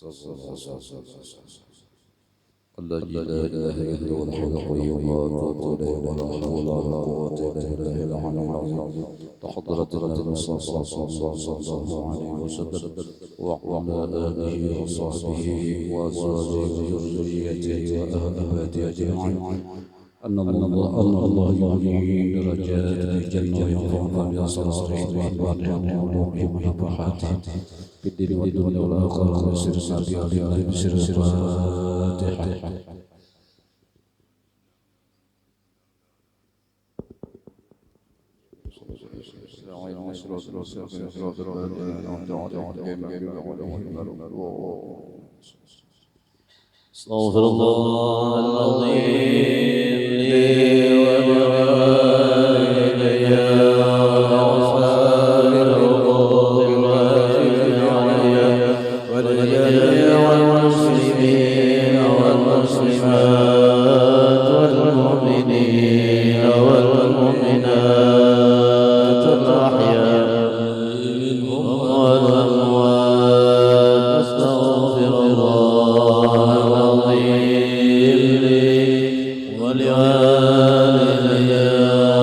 الذي لا إله إلا هو الحي القيوم وأتوب إليه ولا حول ولا قوة إلا بالله العلي العظيم. تحضرت النبي صلى الله عليه وسلم وعلى آله وصحبه وأزواجه وذريته وأهل بيته أجمعين أن الله يعلي درجات الجنة وينفعنا بأسرارهم وأخبارهم وعلومهم وفتوحاتهم في الدين والدنيا والآخرة ويسرنا بأهله بسر الفاتحة. استغفر الله العظيم لي ولوالدي وأصحاب الحقوق الواجبة علي ولجميع المسلمين والمسلمات والمؤمنين والمؤمنات الأحياء منهم والأموات. أستغفر الله ولوالدي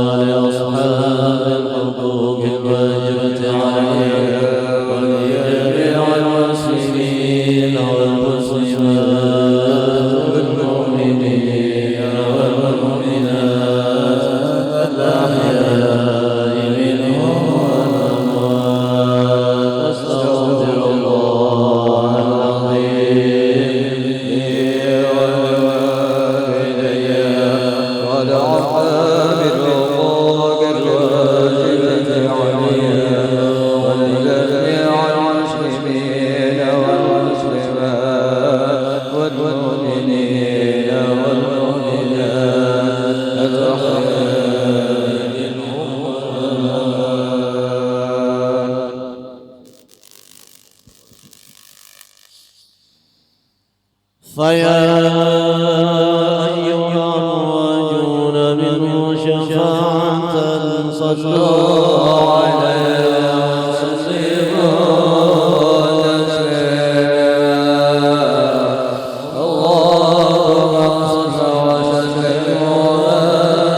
ولأصحاب الحقوق الواجبة علي ولجميع المسلمين والمسلمات والمؤمنين والمؤمنات الأحياء منهم والأموات. أستغفر الله العظيم ولأصحاب الحقوق الواجبة علي ولجميع المسلمين والمسلمات والمؤمنين والمؤمنات الأحياء منهم والأموات. فيا أيها الراجون منه شفاعة صلوا عليه وسلموا تسليما. اللهم صل وسلم وبارك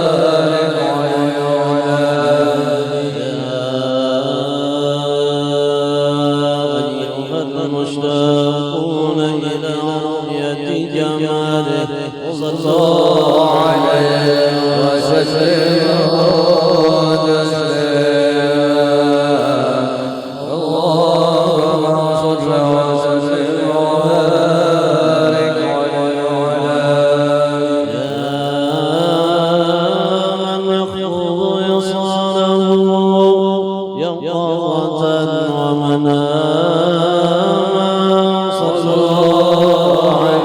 عليه وعلى أيها المشتاقون إلى رؤية جماله صلوا عليه وسلموا تسليما. اللهم صل وسلم وبارك عليه وعلى من يخفض يصاله يقظة ومناما. صلوا عليه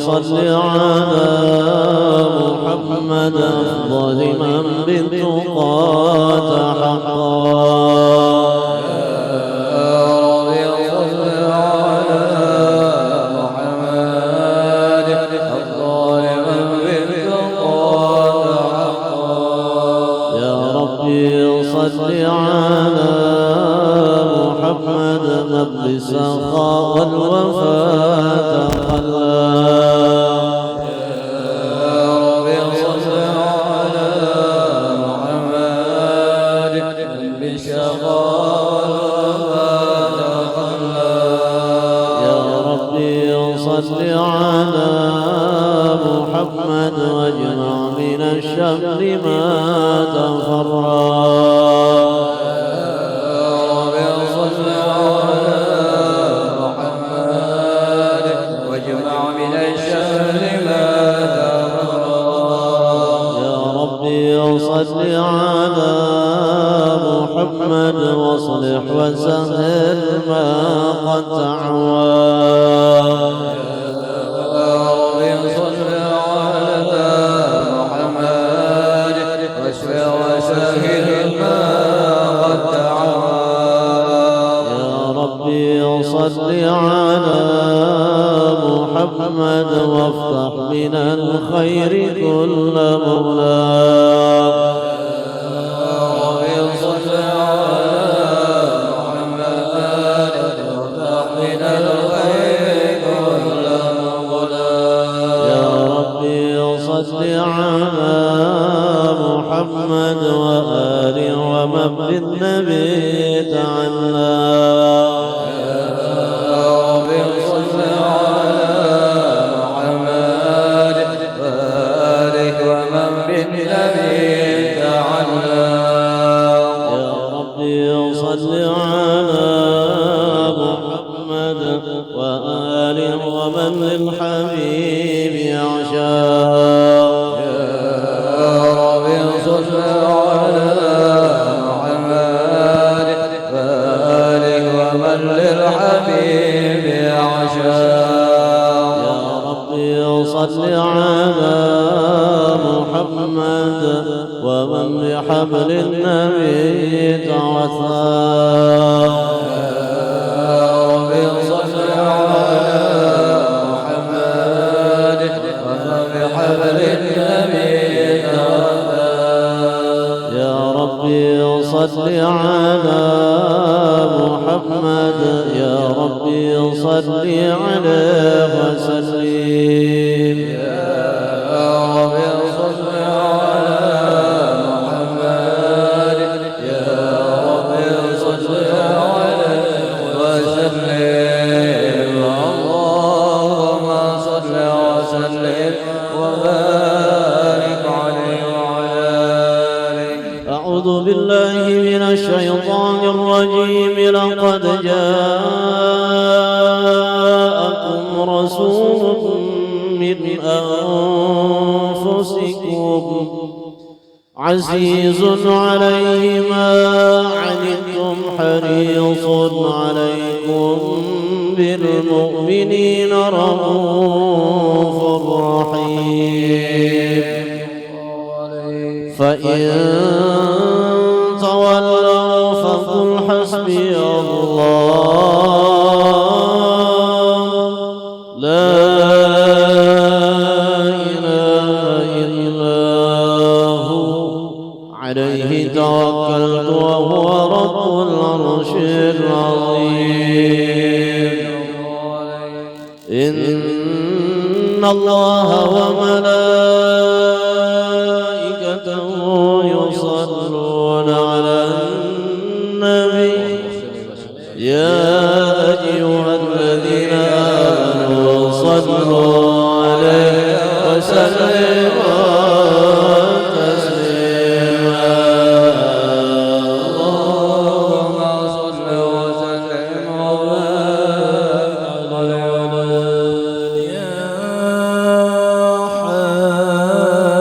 صل على محمد أفضل من بالتقى تحقق. صل على محمد من بالسخاء والوفاء تخلى. يا ربي صل على محمد من بالسخاء والوفاء تخلى. يا ربي صل على محمد واجمع من الشر ما تفرق. صل على محمد واصلح وسهل ما قد تعوى. يا رب صل على محمد واصلح وسهل ما قد تعوى. يا ربي صل على محمد وافتح من الخير كل مولاه. صل على محمد وآله ومن بالنبي تعالى. يا رب صل على محمد وآله ومن بالنبي تعالى. يا رب صل على محمد وآله ومن للحبيب يعشى. صل على محمد ومن بحبل النبي تعثى. يا رب صل على محمد ومن بحبل النبي تعثى. يا رب صل على محمد يا رب صل عليه وسلم. أعوذ بالله من الشيطان الرجيم. لقد جاءكم رسول من أنفسكم عزيز عليه ما عنتم حريص عليكم بالمؤمنين رؤوف رحيم. فإن تولوا فقل حسبي الله لا إله إلا هو عليه توكلت وهو رب العرش العظيم. إن الله وملائكته يصلون على النبي يا أيها الذين آمنوا صلوا عليه وسلموا تسليما. اللهم صل وسلم وبارك على يا حبيب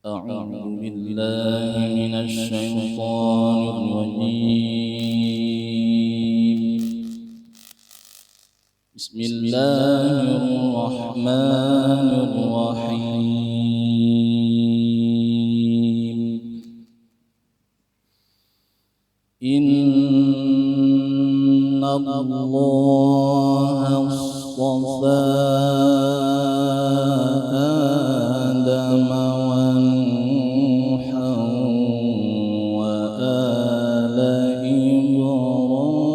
أعوذ بالله من الشيطان الرجيم. بسم الله الرحمن الرحيم. إن الله اصطفى آدم ونوحا وآل إبراهيم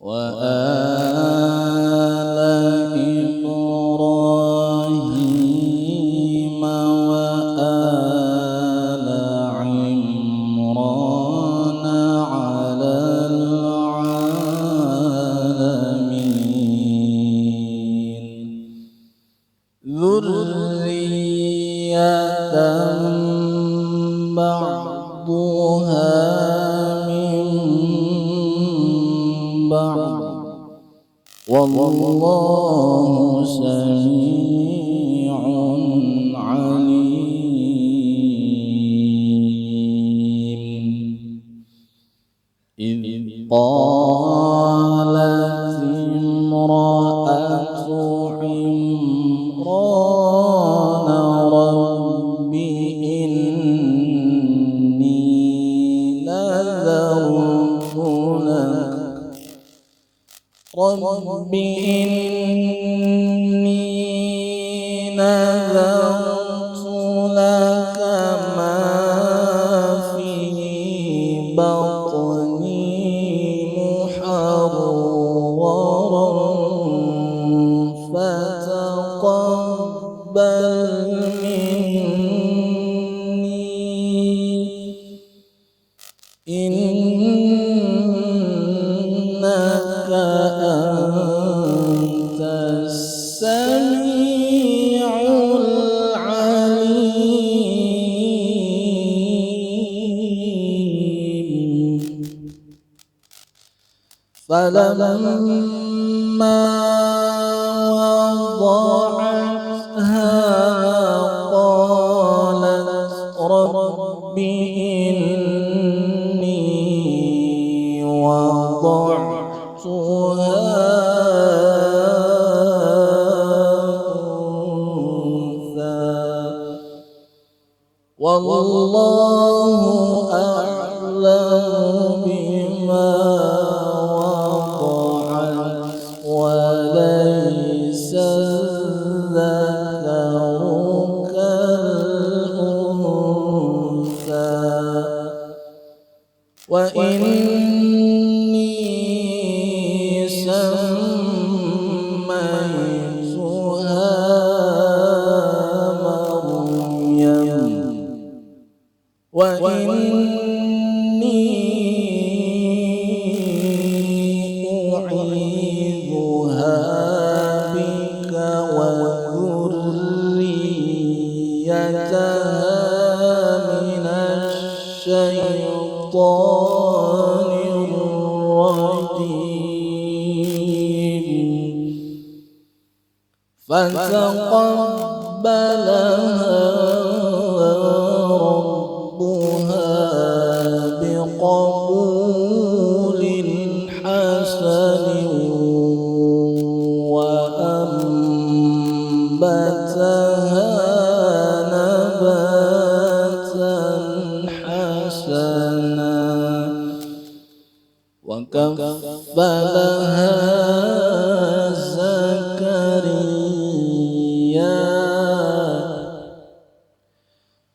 وآل عمران على العالمين ذرية بعضها من بعض والله سميع عليم. إذ قالت امرأة عمران رب إني نذرت لك ما في بطني محررا فتقبل مني إنك أنت السميع العليم. فلما وضعتها قالت رب إني وضعتها أنثى والله أعلم بما وضعت وليس الذكر كالأنثى وإني سميتها مريم وإني أعيذها بك وذريتها من الشيطان الرجيم فتقبلها ربها بقبول حسن وأنبتها نباتا حسنا وكفلها زكريا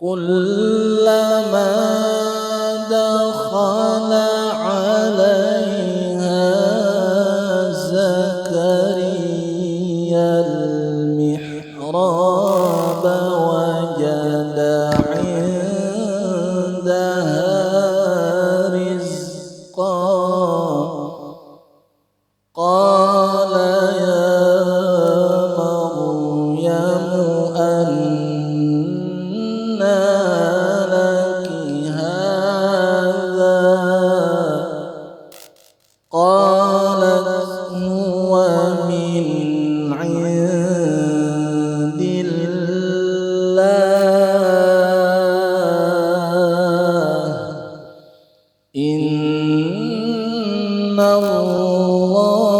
كلما دخل عليها زكريا المحراب وجد عندها رزقا قال يا مريم أنى لك هذا الله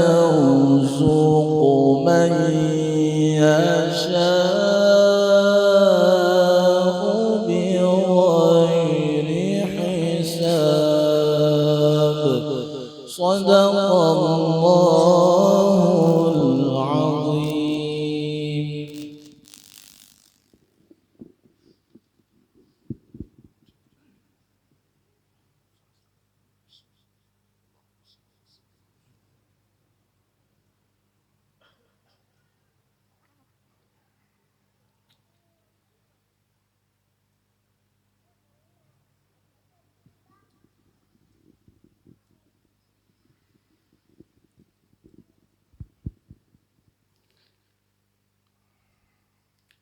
يرزق من يشاء بغير حساب. صدق الله العظيم.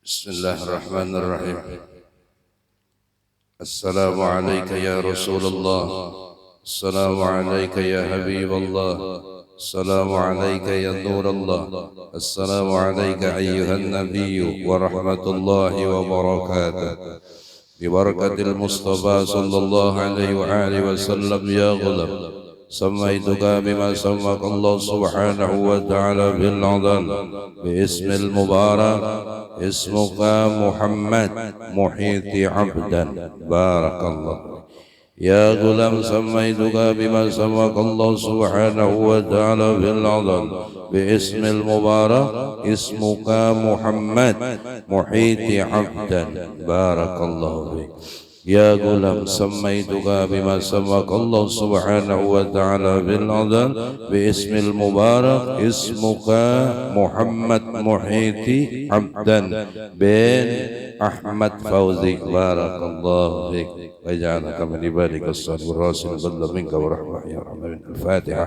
بسم الله الرحمن الرحيم. السلام عليك يا رسول الله، السلام عليك يا حبيب الله، السلام عليك يا نور الله، السلام عليك أيها النبي ورحمة الله وبركاته. ببركة المصطفى صلى الله عليه وآله وسلم يا غلام، سميتك بما سماك الله سبحانه وتعالى بالعظم باسم المبارك، اسمك محمد محيط عبدا. بارك الله. يا غلام سميتك بما سماك الله سبحانه وتعالى بالعظم باسم المبارك، اسمك محمد محيط عبدا. بارك الله فيك. يا غلام سميتك بما سماك الله سبحانه وتعالى بالعظم باسم المبارك، اسمك محمد محيط عبدا بن أحمد فوزي. بارك الله فيك وجعلك من عبادك الصالحين والراشدين بل منك ورحمة يا رحمن. الفاتحة.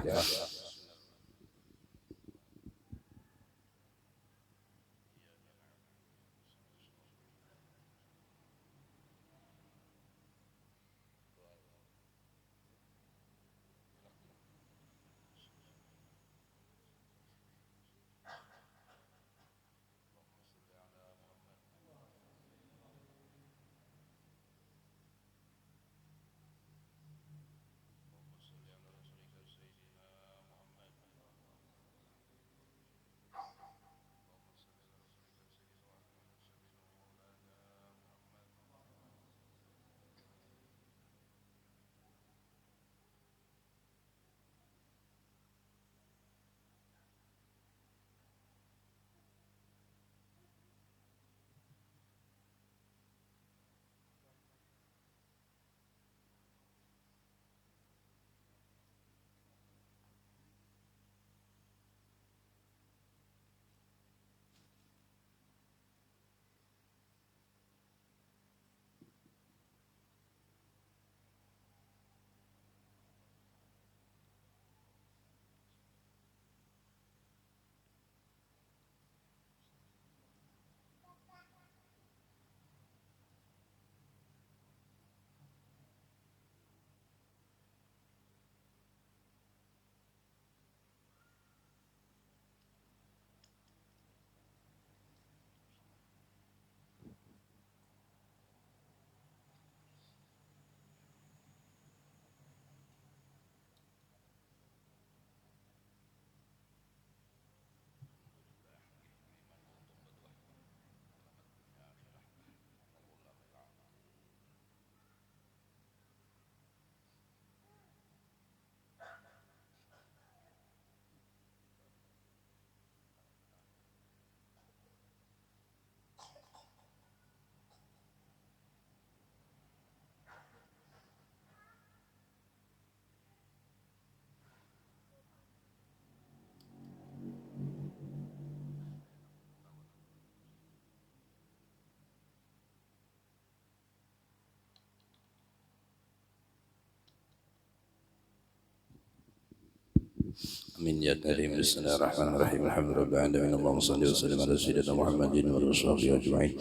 Amin ya karim. Bismillahirrahmanirrahim. Alhamdulillah alamin. Allahumma shalli wa sallim ala sayyidina Muhammadin wa ala sahbihi ajma'in.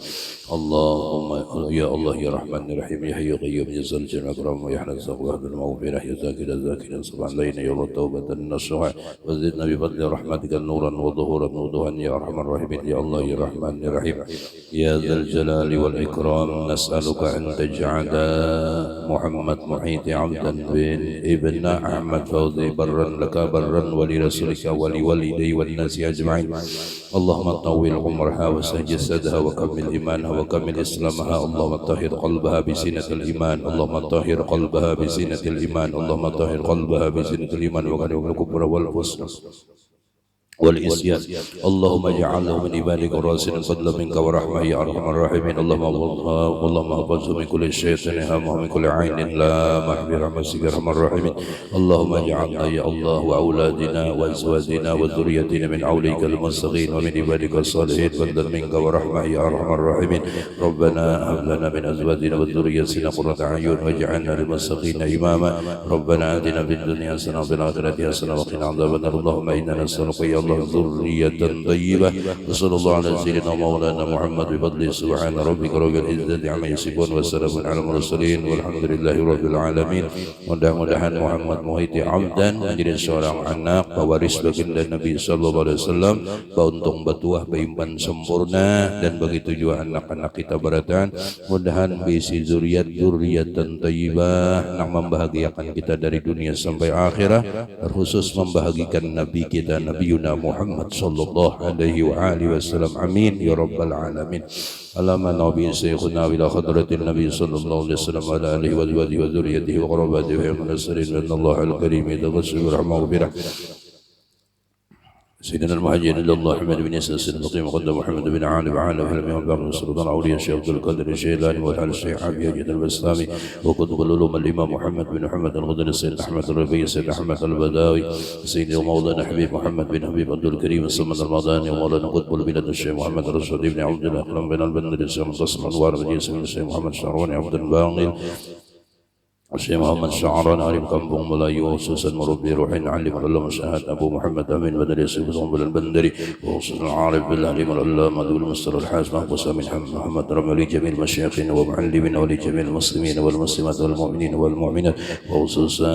Allahumma ya Allah ya Rahman ya Rahim ya Hayyu Qayyum ya Zal Jalali wal Ikram ya Hanas wa bil maghfirah ya Zakir zakirin subhan layna ya Allah taubatan nasuha wa zidna bi fadli rahmatika nuran wa dhuhuran wuduhan ya Arhamar Rahimin ya Allah ya Rahman ya Rahim ya Zal Jalali wal Ikram nas'aluka an taj'ala Muhammad Muhyiddin 'abdan bin ibn Ahmad Fawzi barran laka barran ولرسولك ولوالدي والناس أجمعين اللهم طول عمرها وسهل جسدها وكمل إيمانها وكمل إسلامها اللهم طهر قلبها بزينة الإيمان اللهم طهر قلبها بزينة الإيمان اللهم طهر قلبها بزينة الإيمان وغنم الكبر والفسق والإسيان اللهم اجعله من عبادك الراشدين فضلا منك ورحمة يا أرحم الراحمين اللهم احفظه من كل شيطان هامه من كل عين لامة برحمتك يا أرحم الراحمين اللهم اجعلنا يا الله وأولادنا وأزواجنا وذريتنا من أوليك المستقيم ومن عبادك الصالحين فضلا منك ورحمة يا أرحم الراحمين ربنا هب لنا من أزواجنا وذريتنا قرة أعين واجعلنا للمتقين إماما ربنا آتنا في الدنيا حسنة وفي الآخرة حسنة وقنا عذاب النار اللهم إنا نسألك يا ذرية طيبة وصلى الله على سيدنا مولانا محمد بفضل سبحان ربك رب العزة عما يصفون وسلام على المرسلين والحمد لله رب العالمين. Mudah-mudahan Muhammad Muhyiddin Abdan menjadi seorang anak pewaris baginda Nabi sallallahu alaihi wasallam, bauntung batuah beimpan sempurna, dan begitu juga anak-anak kita beratan mudahan bisi zuriatan thayyibah yang membahagiakan kita dari dunia sampai akhirat, terkhusus membahagiakan Nabi kita Nabi Yuna Muhammad sallallahu alaihi wa alihi wasallam. Amin ya rabbal alamin. Alama nabi syekhuna ila hadratin nabi sallallahu alaihi wasallam wa ala alihi wa azwajihi wa dzurriyyatihi wa qarabatihi wa munasirin wa innallaha al-karim yataghassalu rahmahu birah. سيدنا المهاجرين الى الله محمد بن ياسر السيد المقيم مقدم محمد بن عالم عالم حلمي وباقي السلطان اولياء الشيخ عبد القادر الجيلاني والحال الشيخ عبد يجد البسلامي وكتب العلوم الامام محمد بن محمد الغدري السيد احمد الربيع السيد احمد البداوي سيدي ومولانا حبيب محمد بن حبيب عبد الكريم الصمد المداني ومولانا قطب البلاد الشيخ محمد الرشيد بن عبد الله اكرم بن البندري الشيخ مقسم انوار بن ياسر الشيخ محمد شعراني عبد الباقي الشيخ محمد شعران عالم كمبون ملايو وخصوصا مربي روحين علم العلم الشهاد ابو محمد امين بدر يوسف بن البندري وخصوصا العارف بالعلم العلامه ذو المستر الحاج محمد محمد رملي جميع مشايخنا ومعلمنا ولجميع المسلمين والمسلمات والمؤمنين والمؤمنات وخصوصا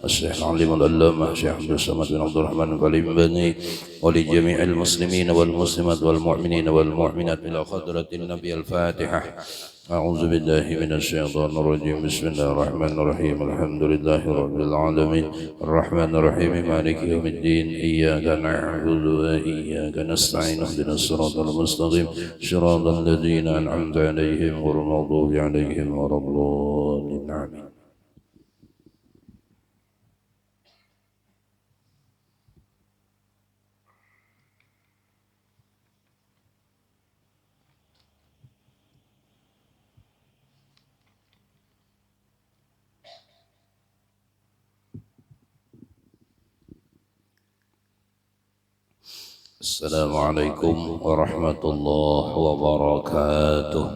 الشيخ العليم العلامه الشيخ عبد الصمد بن عبد الرحمن البني ولجميع المسلمين والمسلمات والمؤمنين والمؤمنات الى حضره النبي. الفاتحه. أعوذ بالله من الشيطان الرجيم. بسم الله الرحمن الرحيم. الحمد لله رب العالمين الرحمن الرحيم مالك يوم الدين إياك نعبد وإياك نستعين اهدنا الصراط المستقيم صراط الذين أنعمت عليهم غير المغضوب عليهم ولا الضالين. آمين. السلام عليكم ورحمة الله وبركاته.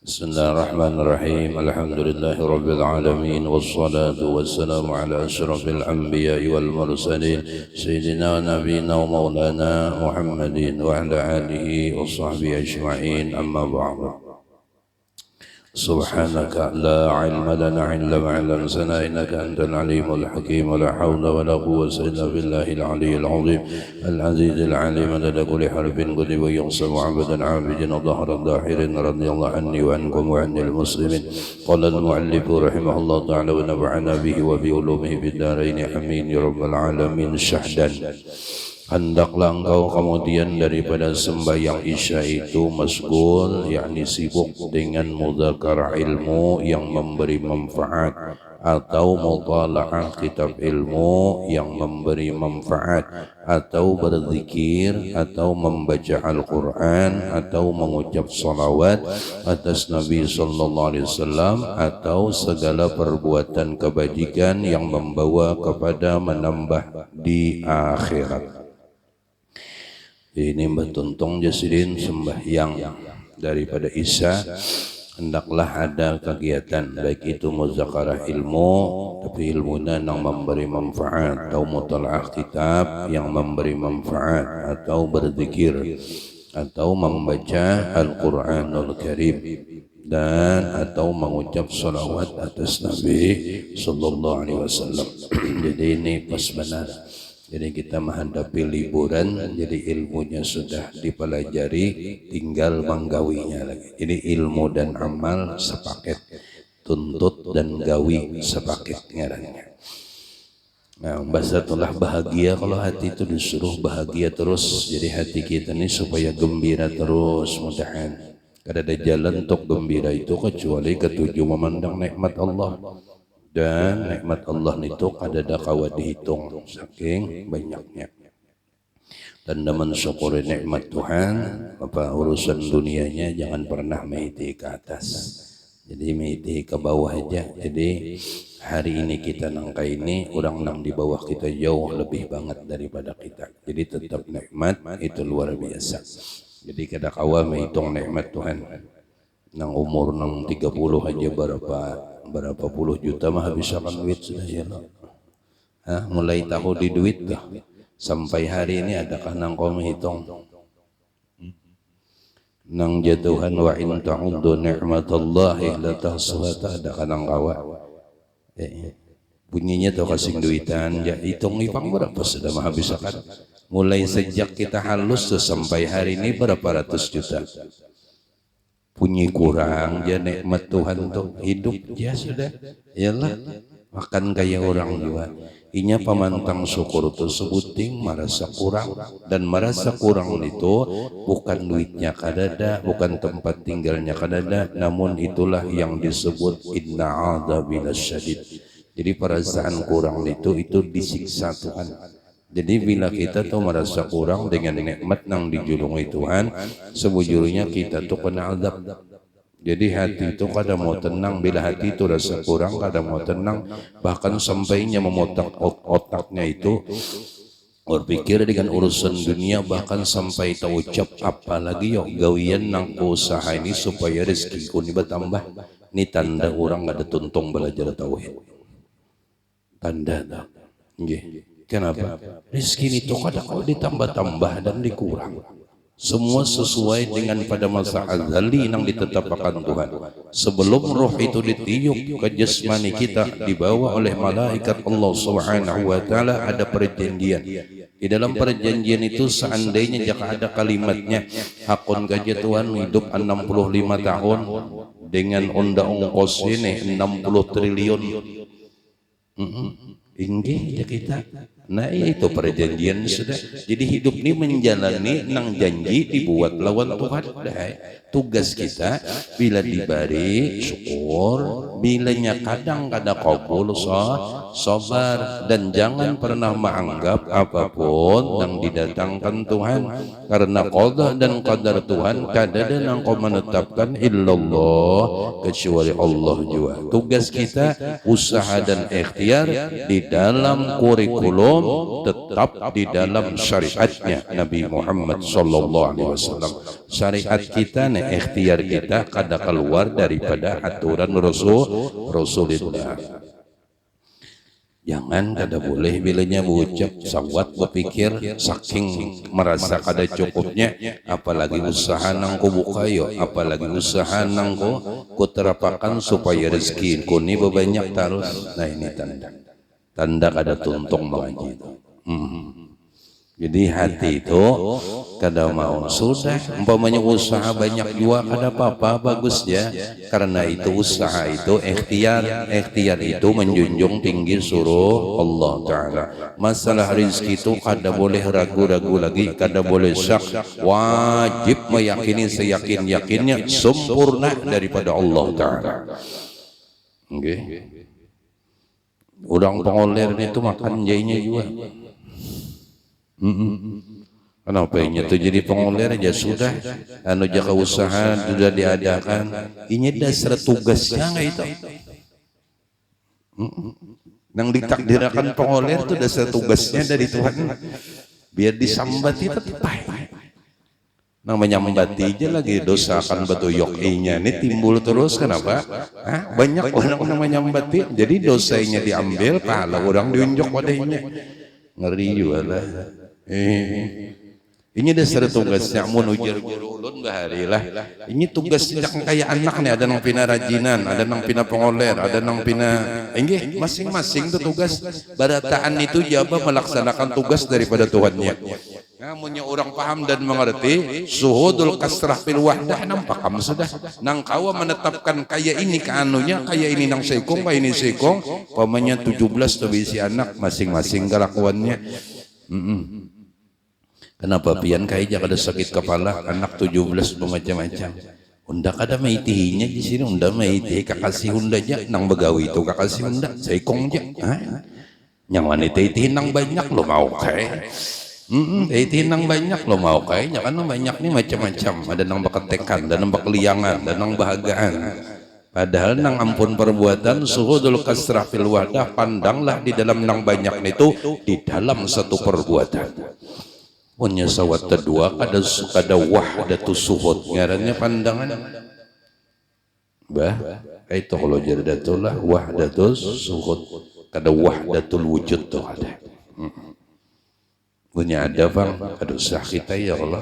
بسم الله الرحمن الرحيم. الحمد لله رب العالمين والصلاة والسلام على أشرف الأنبياء والمرسلين سيدنا ونبينا ومولانا محمد وعلى آله وصحبه أجمعين. أما بعد. سبحانك لا علم لنا إلا ما علمتنا إنك أنت العليم الحكيم ولا حول ولا قوة إلا بالله العلي العظيم العزيز العليم لدى كل حرف قد ويغصب عبدا عابدا ظهر ظاهر رضي الله عني وعنكم وعن المسلمين. قال المؤلف رحمه الله تعالى ونفعنا به وبعلومه بالدارين حمين يا رب العالمين. syahdan. Hendaklah engkau kemudian daripada sembahyang isya itu masgul, yakni sibuk dengan mudzakarah ilmu yang memberi manfaat, atau mutalaah kitab ilmu yang memberi manfaat, atau berzikir, atau membaca Al-Quran, atau mengucap salawat atas Nabi sallallahu alaihi wasallam, atau segala perbuatan kebajikan yang membawa kepada menambah di akhirat. Ini bertuntung jasidin sembahyang daripada isya hendaklah ada kegiatan baik itu muzakarah ilmu tapi ilmunya yang memberi manfaat atau mutalaah kitab yang memberi manfaat atau berzikir atau membaca Al-Quranul Karim dan atau mengucap salawat atas Nabi Sallallahu Alaihi Wasallam. Jadi ini pas benar. Jadi kita menghadapi liburan, jadi ilmunya sudah dipelajari, tinggal menggawinya lagi. Jadi ilmu dan amal sepaket, tuntut dan gawi sepaket ngarannya. Nah, bahasatulah bahagia kalau hati itu disuruh bahagia terus. Jadi hati kita ini supaya gembira terus, mudahan. Kada ada jalan untuk gembira itu kecuali ketujuh memandang nikmat Allah. Dan nikmat Allah itu kada ada kawa dihitung saking banyaknya. Dan mensyukuri nikmat Tuhan, apa urusan dunianya jangan pernah mengiti ke atas. Jadi mengiti ke bawah aja. Jadi hari ini kita nangka ini, orang nang di bawah kita jauh lebih banget daripada kita. Jadi tetap nikmat itu luar biasa. Jadi kada kawa menghitung nikmat Tuhan. Nang umur nang 30 aja berapa puluh juta mah habiskan duit sudah ya. Mulai tahu di duit dah. Sampai hari ini adakah nang kau menghitung? Nang jatuhan wa in ta'uddu ni'matallahi la tahsuha, adakah nang kawa? Bunyinya tuh kasih duitan, ya hitung ipang berapa sudah mah habiskan. Mulai sejak kita halus tuh sampai hari ini berapa ratus juta. Punya kurang ya nikmat Tuhan tuh hidup ya sudah iyalah makan kayak orang juga inya pamantang syukur tersebut ting merasa kurang dan merasa kurang itu bukan duitnya kadada bukan tempat tinggalnya kadada namun itulah yang disebut inna adzabil syadid. Jadi perasaan kurang itu disiksa Tuhan. Jadi bila kita tuh merasa kurang dengan nikmat yang dijulungi Tuhan, sebujurnya kita tuh kena azab. Jadi hati itu kadang mau tenang, bila hati itu rasa kurang kadang mau tenang, bahkan sampainya memotak otaknya itu berpikir dengan urusan dunia, bahkan sampai tahu ucap apalagi yo gawian nang usaha ini supaya rezekiku ini bertambah. Ini tanda orang gak ada tuntung belajar tauhid. Tanda dah. Kenapa? Rezeki itu kadang kalau ditambah-tambah dan dikurang. Semua sesuai dengan pada masa azali yang ditetapkan Tuhan. Sebelum roh itu ditiup ke jasmani kita dibawa oleh malaikat Allah Subhanahu wa taala ada perjanjian. Di dalam perjanjian itu seandainya jika ada kalimatnya hakun gaji Tuhan hidup 65 tahun dengan ongkos ini 60 triliun. Tinggi ya kita. Nah itu perjanjian sudah. Jadi hidup ini menjalani nang janji dibuat lawan Tuhan. Tugas kita bila diberi syukur, bilanya kadang-kadang kabul sabar dan jangan pernah menganggap apapun yang didatangkan Tuhan karena qada dan qadar Tuhan kadada nang kau menetapkan illallah kecuali Allah juga. Tugas kita usaha dan ikhtiar di dalam kurikulum tetap di dalam syariatnya Nabi Muhammad sallallahu alaihi wasallam. Syariat kita nih ikhtiar kita kada keluar daripada aturan Rasulullah. Jangan kada boleh bilanya berucap sawat berpikir saking merasa kada cukupnya apalagi usaha nang ko buka yo apalagi usaha nang ko terapakan supaya rezeki ko ni berbanyak terus. Nah ini tanda kada tuntung mengaji itu. Jadi hati itu kada mau sudah umpamanya usaha banyak juga kada apa-apa bagus ya karena itu usaha itu ikhtiar itu menjunjung tinggi suruh Allah Ta'ala. Masalah rezeki itu kada boleh ragu-ragu lagi, kada boleh syak, wajib meyakini seyakin-yakinnya sempurna daripada Allah Ta'ala. Orang pengoler itu makan jainya juga. Kenapa ini tuh jadi pengoler aja sudah anu jaka usaha sudah diadakan ini dasar tugasnya nggak itu yang ditakdirkan pengoler itu dasar tugasnya dari Tuhan biar disambati tetap Nang menyambati aja lagi dosa akan batuyok nya ini timbul terus kenapa? Banyak orang yang menyambati jadi dosanya diambil pahala orang diunjuk padanya ngeri juga lah. Ini dasar tugasnya mun ujar guru ulun bahari lah. Ini tugasnya kayak anak nih, ada nang pina rajinan, ada nang pina pengoler, ada nang pina enggih masing-masing tuh tugas. Barataan itu jaba melaksanakan tugas daripada Tuhannya. Namunnya orang paham dan mengerti suhudul kasrah fil wahdah nampak kamu sudah nang kawa menetapkan kaya ini ke anunya, kaya ini nang sekong, kaya ini sekong, pamanya 17 tuh bisi anak masing-masing kelakuannya. Kenapa pian kaya ada sakit kepala anak 17 macam-macam. Unda kada maitihinya di sini, unda maitihi kakasih unda aja nang begawi itu kakasih unda sekong aja. Yang wanita itu nang banyak lo mau kaya. Itu nang banyak lo mau kayaknya kan banyak nih macam-macam, ada nang beketekan, ada nang bekeliangan, ada nang bahagaan. Padahal nang ampun perbuatan suhudul kasrah fil wadah, pandanglah di dalam nang banyak itu di dalam satu perbuatan. Punya sawat kedua kada wahdatu suhud ngarannya pandangan. Itu kalau jadatul wahdatus suhud kada wahdatul wujud tuh ada. Punya ada bang, aduh sah kita ya Allah,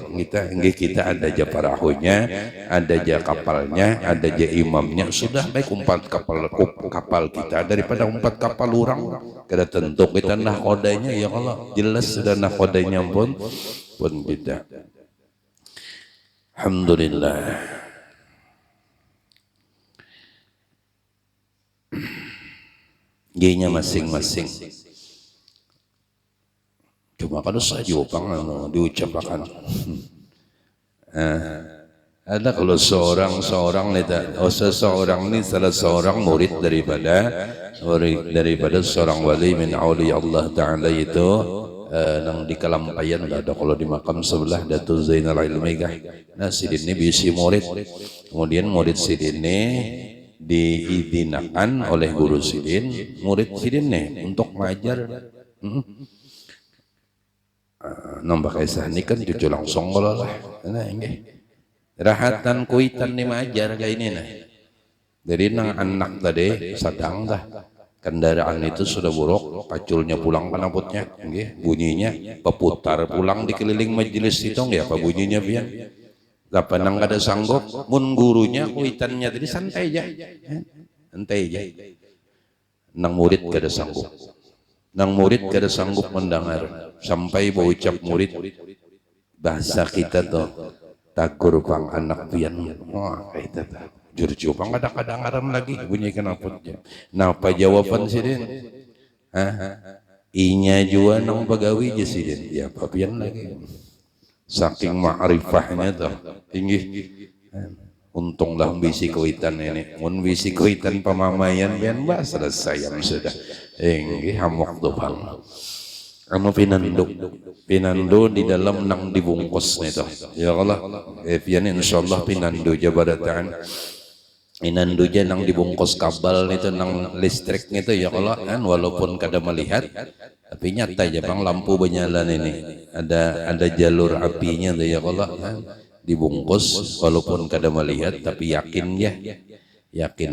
kita ada aja perahunya, ada aja kapalnya, ada aja imamnya, sudah baik umpat kapal kita daripada umpat kapal orang. Kada tentu kita nahkodanya ya Allah, jelas sudah nahkodanya pun kita. Alhamdulillah. G-nya masing-masing. Cuma kalau saja opang diucapkan. Ada kalau seorang ini salah seorang murid daripada seorang wali min awliya Allah Ta'ala itu nang di Kalampayan ada kalau di makam sebelah Datuk Zainal Ilmigah. Nah sidin ini bisi murid, kemudian murid sidin ini diidinakan oleh guru sidin, murid sidin nih untuk mengajar. Nombak kisah ini kan cucu langsung kalau lah, nah ini rahatan kuitan nih majar kayak ini nah. Jadi nang anak tadi sedang dah kendaraan itu sudah buruk, paculnya pulang ke naputnya, bunyinya peputar pulang di keliling majelis itu nggak apa bunyinya pian. Kapan nang kada sanggup, mun gurunya kuitannya tadi santai aja, nang murid kada sanggup. Nang murid kada sanggup mendengar sampai berucap murid bahasa kita tuh takur pang anak pian wah kita jurju pang kadang-kadang lagi bunyi kenapotnya napa jawaban sidin inya jua nang pagawi je sidin ya apa pian lagi saking ma'rifahnya tuh tinggi. Untunglah bisi kuitan ini, mun bisi kuitan pamamayan pian bah selesai yang sudah. Hamok tuh bang. Anu pinandu di dalam nang dibungkus nih tuh. Ya Allah, pian insyaallah pinandu jabarataan. Pinandu je nang dibungkus kabel itu nang listrik itu ya Allah kan walaupun kada melihat tapi nyata aja bang lampu berjalan ini. Ada jalur apinya tuh ya Allah kan. Dibungkus walaupun kada melihat tapi yakin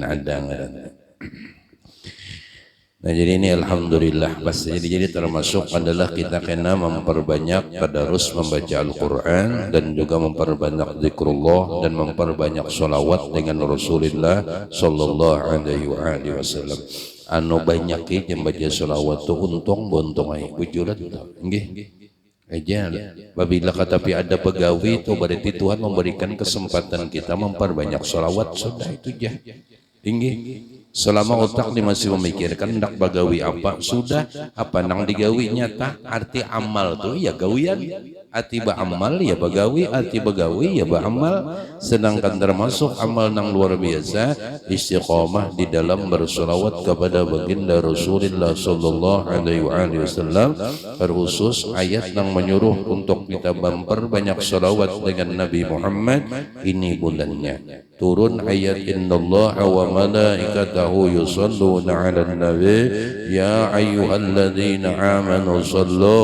ada. Nah jadi ini alhamdulillah pasti jadi termasuk adalah kita kena memperbanyak tadarus membaca Al-Quran dan juga memperbanyak zikrullah dan memperbanyak sholawat dengan Rasulullah sallallahu alaihi wasallam. Anu banyak yang baca sholawat tu untung ai bujuran nggih. Aja apabila tapi ada pegawai itu berarti Tuhan memberikan kesempatan kita memperbanyak sholawat sudah itu aja tinggi selama otak ini masih memikirkan hendak bagawi apa sudah apa nang digawi nyata arti amal tuh ya gawian arti ba amal ya bagawi arti bagawi ya ba amal sedangkan termasuk amal nang luar biasa istiqomah di dalam bersolawat kepada baginda Rasulullah sallallahu alaihi wasallam terkhusus ayat nang menyuruh untuk kita memperbanyak solawat dengan Nabi Muhammad ini bulannya turun ayat innallaha wa malaikatahu yusalluna 'alan nabi ya ayyuhalladzina amanu sallu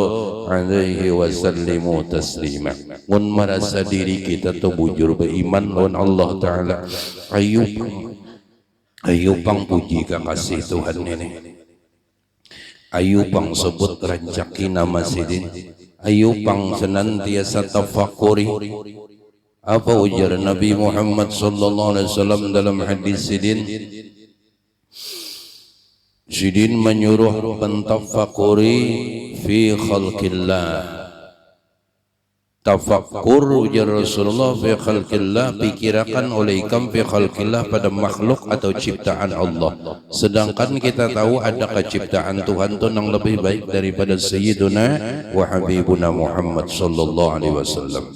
alaihi wasallimu taslima. Mun merasa diri kita tuh bujur beriman lawan Allah Ta'ala, ayo pang puji kasih Tuhan ini, ayo pang sebut rancaki nama sidin, ayo pang senantiasa tafakuri apa ujar Nabi Muhammad sallallahu alaihi wasallam dalam hadis sidin. Sidin menyuruh pentafakuri fi khalqillah. Tafakkur ya Rasulullah fi khalqillah, pikirkan oleh ikam fi khalqillah pada makhluk atau ciptaan Allah. Sedangkan kita tahu ada ciptaan Tuhan itu yang lebih baik daripada Sayyiduna wa Habibuna Muhammad sallallahu alaihi wasallam.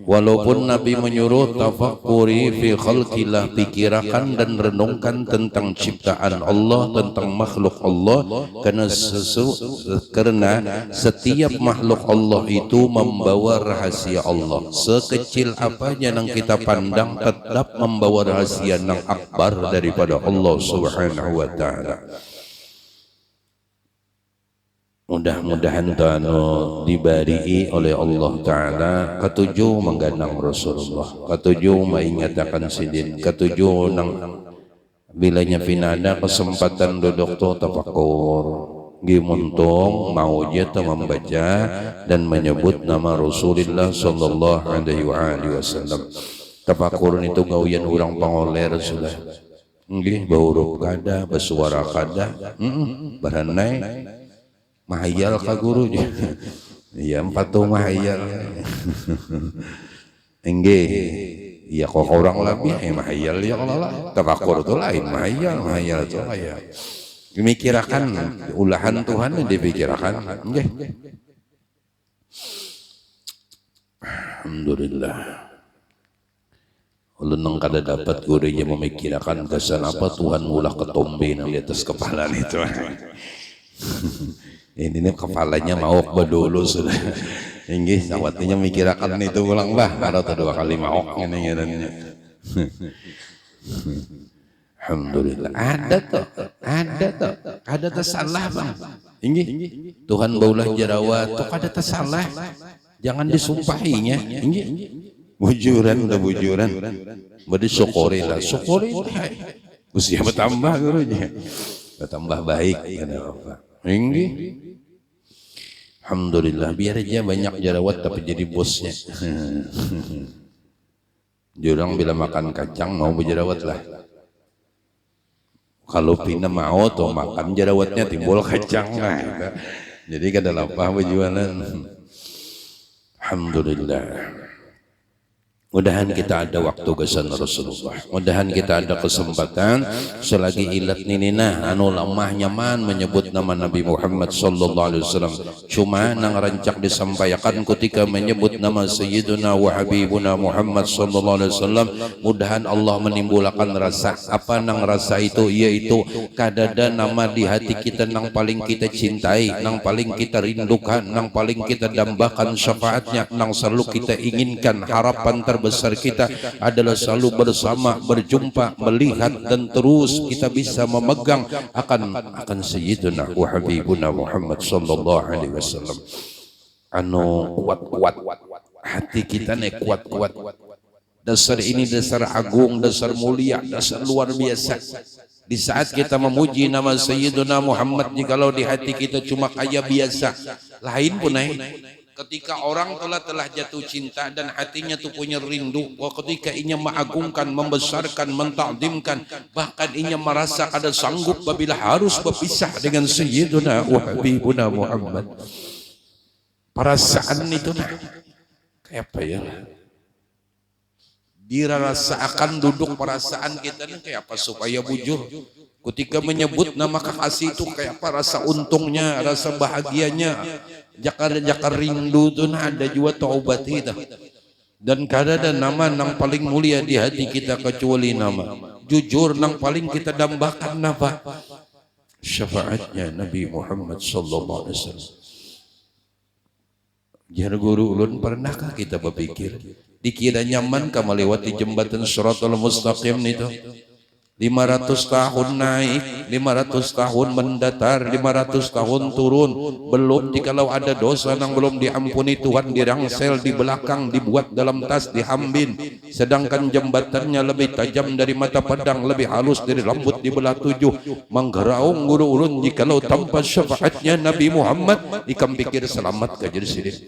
Walaupun Nabi menyuruh tafakkuri fi khalqillah, pikirkan dan renungkan tentang ciptaan Allah, tentang makhluk Allah, karena setiap makhluk Allah itu membawa rahasia Allah. Sekecil apanya yang kita pandang tetap membawa rahasia yang akbar daripada Allah Subhanahu wa ta'ala. Mudah-mudahan dibari oleh Allah Ta'ala. Ketujuh menggandang Rasulullah, ketujuh mengingatkan sidin, ketujuh nang bilanya pinada kesempatan duduk tu tafakur gimuntung mau dia membaca dan menyebut nama Rasulullah sallallahu alaihi wasallam. Tafakur itu gawian orang pangoler sudah nggih baurup kada bersuara kada baranai mahayal ka gurunya. Iya empatu mahayal. Enggih. Iya kok orang lebih mahayal ya kalau lah. Tafakur itu lain mahayal itu ya. Memikirkan ulahan Tuhan yang dipikirkan. Enggih. Alhamdulillah. Ulun kada dapat gurunya memikirkan kesan apa Tuhan ulah ketombe di atas kepala itu. Ini kepalanya mau bedulu sudah. Inggih sawatinya mikirakan itu ulang bah, kalau dua kali mau ini ngirannya. Alhamdulillah ada tersalah bang. Inggih Tuhan baulah jarawat tuh ada tersalah. Jangan disumpahinya. Inggih bujuran udah bujuran. Bade syukuri lah. Usia bertambah gurunya. Bertambah baik kada apa. Inggih. Alhamdulillah, biar aja banyak jerawat tapi jadi bosnya. Jurang bila makan kacang mau berjerawat lah. Kalau pina mau tuh makan jerawatnya timbul kacang lah. Jadi kada lapah berjualan. Alhamdulillah. Mudahan kita ada waktu kesan Rasulullah. Mudahan kita ada kesempatan selagi ilat ninina anu lemah nyaman menyebut nama Nabi Muhammad sallallahu alaihi wasallam. Cuma nang rancak disampaikan ketika menyebut nama Sayyiduna wa Habibuna Muhammad sallallahu alaihi wasallam, mudahan Allah menimbulkan rasa apa nang rasa itu, yaitu kadada nama di hati kita nang paling kita cintai, nang paling kita rindukan, nang paling kita dambakan syafaatnya, nang selalu kita inginkan. Harapan terbesar kita adalah selalu bersama, berjumpa, melihat dan terus kita bisa memegang akan Sayyiduna wa Habibuna Muhammad sallallahu alaihi wasallam. Anu kuat-kuat hati kita nih, kuat-kuat. Dasar ini dasar agung, dasar mulia, dasar luar biasa. Di saat kita memuji nama Sayyiduna Muhammad, jikalau di hati kita cuma kayak biasa, lain pun ketika orang telah jatuh cinta dan hatinya tuh punya rindu, ketika inya mengagungkan, membesarkan, mentakdimkan, bahkan inya merasa kada sanggup apabila harus berpisah dengan Sayyiduna wa Habibuna Muhammad. Perasaan itu kayak apa ya? Dirasakan duduk perasaan kita nih kayak apa supaya bujur. Ketika menyebut nama kekasih itu kayak apa rasa untungnya, rasa bahagianya. Jakar rindu itu ada juga taubat kita. Dan kadang nama nang paling mulia di hati kita kecuali nama. Jujur nang paling kita dambakan apa? Syafaatnya Nabi Muhammad sallallahu alaihi wasallam. Jar guru ulun, pernahkah kita berpikir dikira nyaman ka melewati jembatan Shiratal Mustaqim itu? 500 tahun naik, 500 tahun mendatar, 500 tahun turun. Belum jikalau ada dosa yang belum diampuni Tuhan dirangsel di belakang, dibuat dalam tas, dihambin. Sedangkan jembatannya lebih tajam dari mata pedang, lebih halus dari rambut di belah 7. Menggeraung guru-urun jikalau tanpa syafaatnya Nabi Muhammad, ikam pikir selamat ke jadi sidin.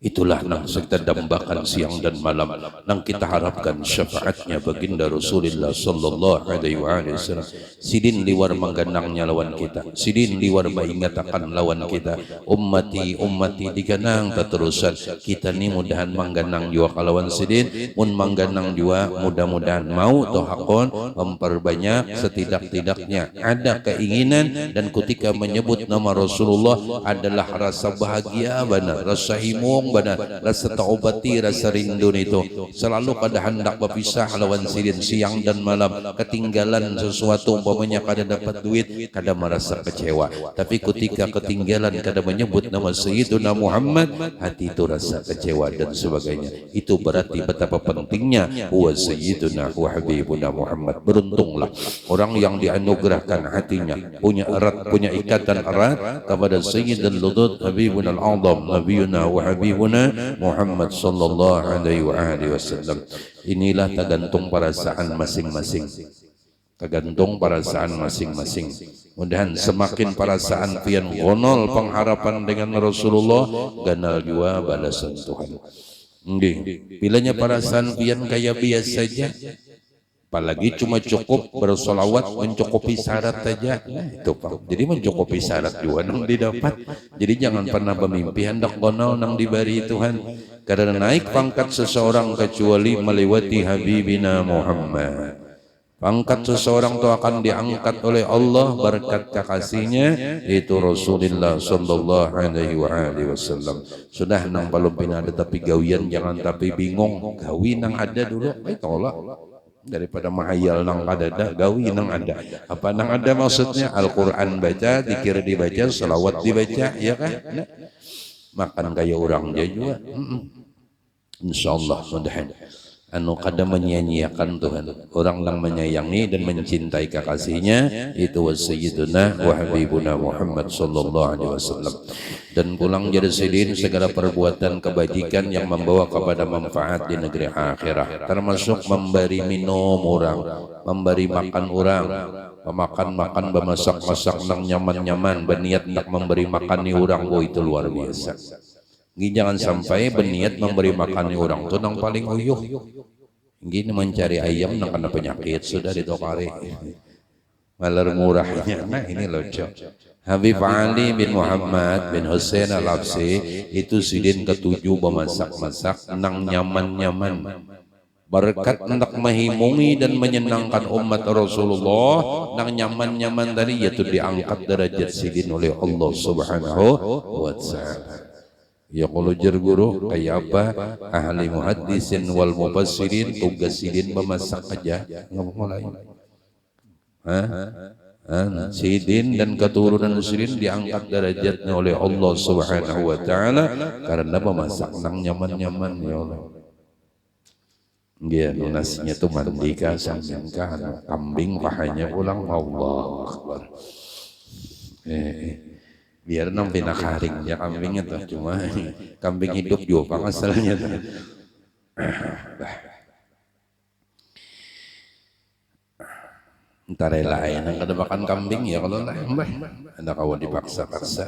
Itulah nang kita dambakan siang dan malam, nang kita harapkan syafaatnya baginda Rasulullah sallallahu alaihi wasallam. Sidin liwar mangganangnya lawan kita, sidin liwar maingatakan lawan kita. Ummati ummati diganang teterusan kita ni mudahan mangganang jua kalawan sidin, mun mangganang jua mudah-mudahan mau toh hakon memperbanyak setidak-tidaknya ada keinginan, dan ketika menyebut nama Rasulullah adalah rasa bahagia benar, rasa himung benar, rasa taubati, rasa rindu itu selalu pada hendak berpisah lawan sidin siang dan malam. Ketinggalan sesuatu umpamanya kada dapat duit, kada merasa kecewa, tapi ketika ketinggalan kada menyebut nama Sayyiduna Muhammad, hati itu rasa kecewa dan sebagainya. Itu berarti betapa pentingnya huwa Sayyiduna wa Habibuna Muhammad. Beruntunglah orang yang dianugerahkan hatinya punya erat, punya ikatan erat kepada Sayyidul Ludud Habibuna al-Azam Nabiyuna wa Habibuna Muhammad sallallahu alaihi wasallam. Inilah tergantung perasaan masing-masing, tergantung perasaan masing-masing. Mudahan semakin perasaan pian gonol pengharapan dengan Rasulullah, ganal jua balasan Tuhan. Nggih, bilanya perasaan pian kayak biasa saja, apalagi cuma cukup bersolawat mencukupi syarat saja, itu Pak. Jadi mencukupi syarat juga nang didapat. Jadi jangan pernah bermimpi hendak gonal nang diberi Tuhan, karena naik pangkat seseorang kecuali melewati Habibina Muhammad. Pangkat seseorang itu akan diangkat oleh Allah berkat kekasihnya, yaitu Rasulullah sallallahu alaihi wasallam. Sudah nang belum pina ada tapi gawian, jangan tapi bingung. Gawi nang ada dulu, tolak. Daripada mahayal nang ada gawi nang ada. Apa nang ada maksudnya? Al-Quran baca, dikir dibaca, salawat dibaca, ya kan? Nah, makan kayak orang dia juga. Insyaallah mudahan anu kada menyia-nyiakan Tuhan orang yang menyayangi dan mencintai kekasihnya, itu Sayyiduna wa Habibuna Muhammad sallallahu alaihi wasallam. Dan pulang jadi sidin segala perbuatan kebajikan yang membawa kepada manfaat di negeri akhirat, termasuk memberi minum orang, memberi makan orang, memakan-makan, bemasak-masak nang nyaman-nyaman, berniat nak memberi makan ni orang, itu luar biasa. Jangan sampai berniat memberi makan ni orang tu nang paling uyuh. Gini mencari ayam nang kena penyakit sudah ditokari. Malar murahnya. Nah ini lucu. Habib Ali bin Muhammad bin Hussein Al-Absi itu sidin ketujuh bemasak-masak nang nyaman-nyaman. Berkat hendak menghimungi dan menyenangkan umat Rasulullah nang nyaman-nyaman tadi, yaitu diangkat derajat sidin oleh Allah Subhanahu wa Ta'ala. Ya kalau jar guru kayak apa ahli muhaddisin wal mufassirin tugas sidin memasak aja nggak mulai. Sidin dan keturunan sidin diangkat derajatnya oleh Allah Subhanahu wa Ta'ala karena memasak nang nyaman-nyaman, ya Allah. Dia nasinya tuh mandi kah, sambil kah, kambing pahanya pulang, Allahu Akbar. Biar nang pina karing ya kambingnya tuh, cuma kambing hidup juga asalnya tuh. Entar lain yang kada makan kambing ya kalau lah mbah ada kawan dipaksa-paksa.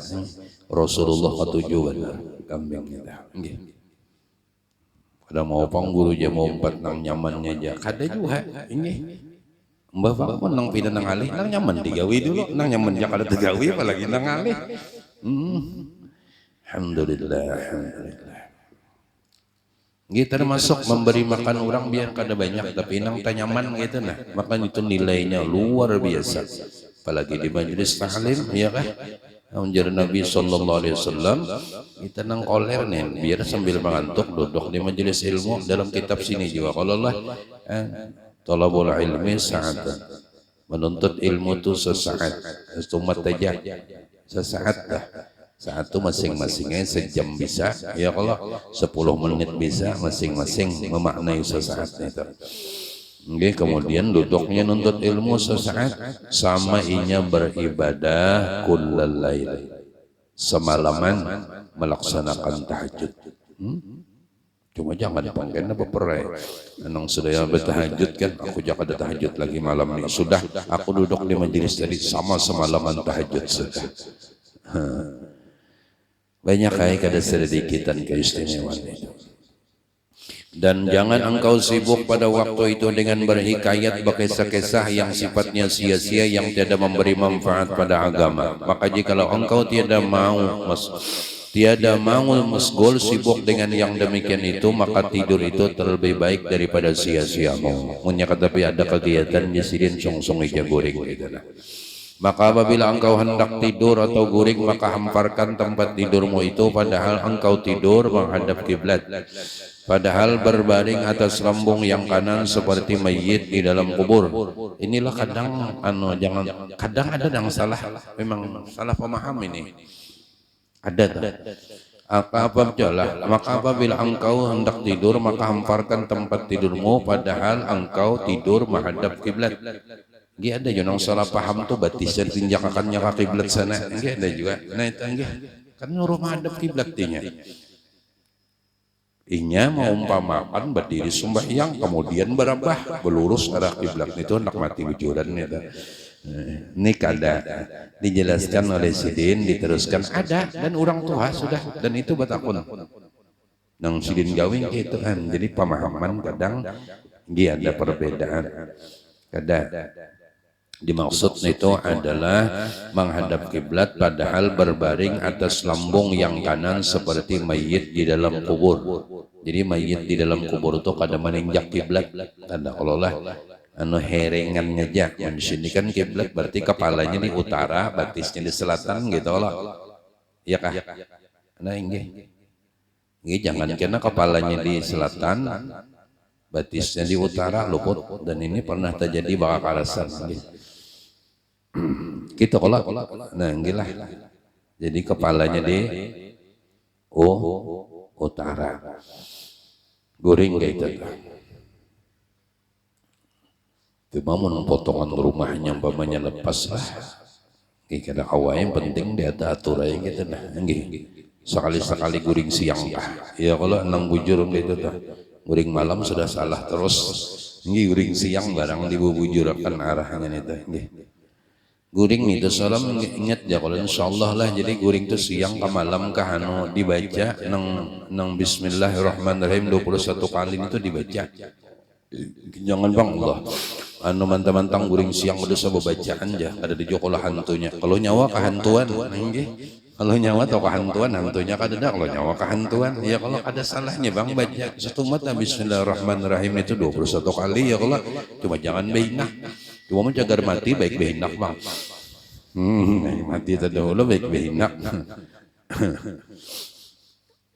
Rasulullah ketujuh benar kambingnya dah. Nggih. Kada mau pangguru aja mau empat nang nyamannya aja. Kada juga ini. Mbah pun nang pindah nang alih nang nyaman digawi dulu, nang nyaman jak kada digawi apalagi nang alih. Alhamdulillah, alhamdulillah. Gitu termasuk memberi makan orang biar kada banyak tapi nang tanyaman gitu nah. Makan itu nilainya luar biasa. Apalagi di majelis tahlim ya kan. Anjur Nabi sallallahu alaihi wasallam kita nang koler nih biar sambil mengantuk duduk di majelis ilmu dalam kitab sini juga kalau Allah talabul ilmi sa'atan, menuntut ilmu itu sesaat, sesumat aja, sesaat dah. Saat itu masing-masingnya sejam bisa, ya kalau 10 menit bisa masing-masing memaknai sesaat itu. Nggih, kemudian duduknya nuntut ilmu sesaat sama inya beribadah kullal lail. Semalaman melaksanakan tahajud. Cuma jangan pangkena beperai. Anong sedaya bertahajud kan, aku jangan ada tahajud lagi malam ini. Sudah, aku duduk di majelis tadi sama semalaman tahajud sudah. Banyak kaya kada sedikitan keistimewaan itu. Dan jangan engkau sibuk pada waktu itu dengan berhikayat berkisah-kisah yang sifatnya sia-sia yang tiada memberi manfaat pada agama. Maka jikalau engkau tiada mau musgol sibuk dengan yang demikian itu, maka tidur itu terlebih baik daripada sia-siamu. Munya tapi ada kegiatan di sidin song-song ija goreng gitu. Maka apabila engkau hendak tidur atau guring, maka hamparkan tempat tidurmu itu padahal engkau tidur menghadap kiblat. Padahal berbaring atas lambung yang kanan seperti mayit di dalam kubur. Inilah kadang kadang ada yang salah, memang salah paham ini. Ada tak? Maka apabila engkau hendak tidur, maka hamparkan tempat tidurmu padahal engkau tidur menghadap kiblat. Nggih ada yang salah paham tuh batisan tinjakakannya ke kiblat sana. Nggih ada juga. Nah itu nggih kan nyuruh menghadap kiblat tinya. Inya mengumpamakan berdiri sembahyang kemudian berabah belurus arah kiblat itu hendak mati wujudan itu. Ini kada dijelaskan oleh Sidin, diteruskan ada dan orang tua sudah, dan itu batakun nang Sidin gawing gitu kan. Jadi pemahaman kadang dia ada perbedaan. Kada dimaksud itu adalah menghadap kiblat padahal berbaring atas lambung yang kanan seperti mayit di dalam kubur. Jadi mayit di dalam kubur itu kada menginjak kiblat, kada kalau lah herengannya aja. Di sini kan kiblat berarti kepalanya di utara, batisnya di selatan gitu loh. Iya kah? Nah ini jangan kena kepalanya di selatan, batisnya di utara luput, dan ini pernah terjadi bakal karasan gitu kalau nah gila. Jadi kepalanya di utara goreng kayak itu. Cuma mau potongan rumahnya umpamanya lepas lah. Kira awal yang penting dia ada aturan gitu nah. Sekali-sekali guring siang kah? Ya kalau enang bujur gitu dah. Guring malam sudah salah terus. Guring siang barang dibubujurakan arahnya itu. Guring itu salam ingat ya kalau insyaallah lah. Jadi guring itu siang ke malam ke dibaca nang bismillahirrahmanirrahim 21 kali itu dibaca. Jangan bang Allah mantang-mantang guring siang udah sama bacaan aja ada di jokolah hantunya. Kalau nyawa kehantuan kalau nyawa atau kehantuan hantunya kada ada. Kalau nyawa kehantuan ya kalau ada salahnya bang baca satu mata bismillahirrahmanirrahim itu 21 kali ya kalau cuma jangan bainak. Cuma menjaga mati baik behinak bang. Mati terdahulu baik behinak.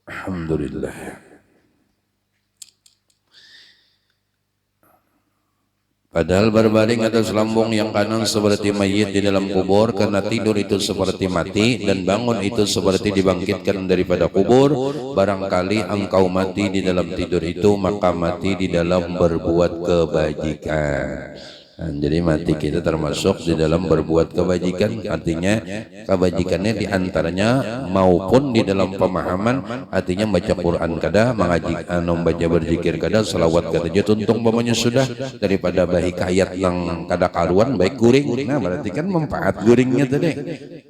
Alhamdulillah. Padahal berbaring atas lambung yang kanan seperti mayit di dalam kubur, karena tidur itu seperti mati dan bangun itu seperti dibangkitkan daripada kubur. Barangkali engkau mati di dalam tidur itu, maka mati di dalam berbuat kebajikan. Jadi mati kita termasuk di dalam berbuat kebajikan, artinya kebajikannya diantaranya maupun di dalam pemahaman, artinya baca Quran kada, mengaji membaca berzikir kada, selawat kada aja tuntung pemanya sudah daripada baik ayat yang kada karuan baik guring. Nah berarti kan manfaat guringnya tadi.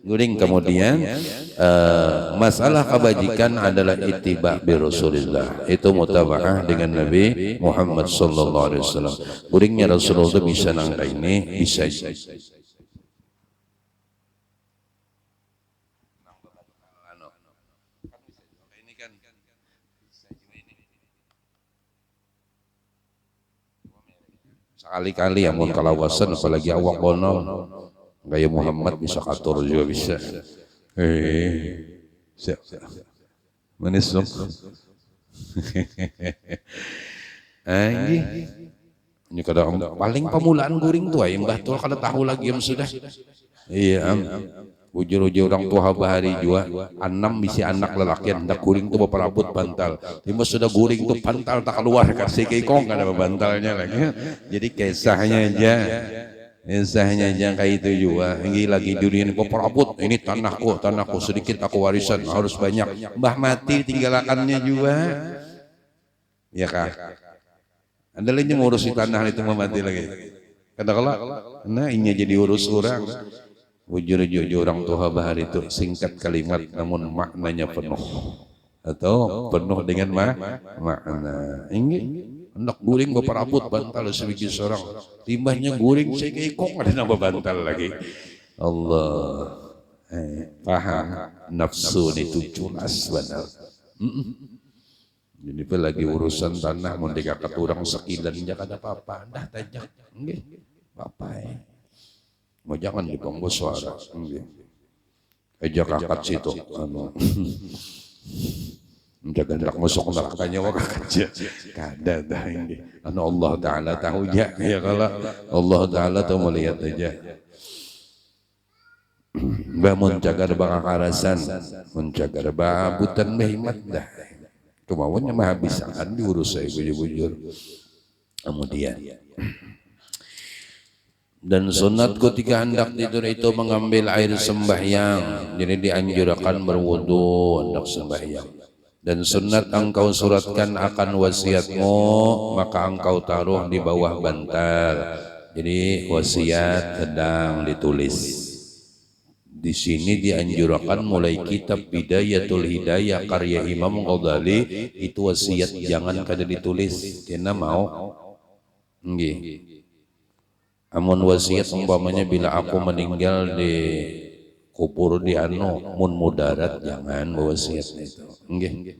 Guring kemudian masalah kebajikan adalah ittiba bi Rasulillah, itu mutabaah dengan Nabi Muhammad sallallahu alaihi wasallam. Guringnya Rasulullah itu bisa nangka ini bisa. Sekali-kali ya mun kalawasan apalagi awak bono gaya Muhammad bisa katur juga bisa. Siap. Manis dong. Ini kadang paling pemulaan guring tuh yang batul kada tahu lagi yang sudah. Iya Bujur-bujur orang tua bahari jua, enam bisi anak lelaki hendak guring tuh berperabot bantal. Lima sudah guring tuh bantal tak keluar kasih kekong ada bantalnya lagi. Jadi kisahnya aja kayak itu juga. Ini lagi durian berperabot. Ini tanahku sedikit aku warisan harus banyak. Mbah mati tinggalkannya juga. Ya kak. Ada lainnya ngurusi tanah itu mati lagi. Kadang-kadang, nah ini jadi urus orang. Wujud-wujud orang tua bahar itu singkat kalimat namun maknanya penuh atau penuh dengan makna. Ini hendak guring berperabot bantal sebiji seorang timbahnya guring saya keikong ada nama bantal lagi. Allah paham nafsu itu culas benar. Jadi lagi urusan tanah mau dikakat orang sekilan jangan ada apa-apa dah tajak nggih apa mau jangan diponggo suara aja kakak situ menjaga hendak masuk nerakanya wak aja kada dah ini Allah Ta'ala tahu ya kalau Allah Ta'ala tahu melihat aja mbah menjaga bangakarasan menjaga babutan behimat dah kemauannya mah habiskan diurus saya bujur-bujur kemudian dan sunat ketika hendak tidur itu mengambil air sembahyang. Jadi dianjurkan berwudu hendak sembahyang. Dan sunat engkau suratkan akan wasiatmu, maka engkau taruh di bawah bantal. Jadi wasiat sedang ditulis. Di sini dianjurkan mulai kitab Bidayatul Hidayah karya Imam Ghazali itu wasiat jangan kada ditulis. Karena mau nggih. Amun wasiat umpamanya bila aku meninggal di kubur di mun mudarat jangan wasiat itu. Nggih.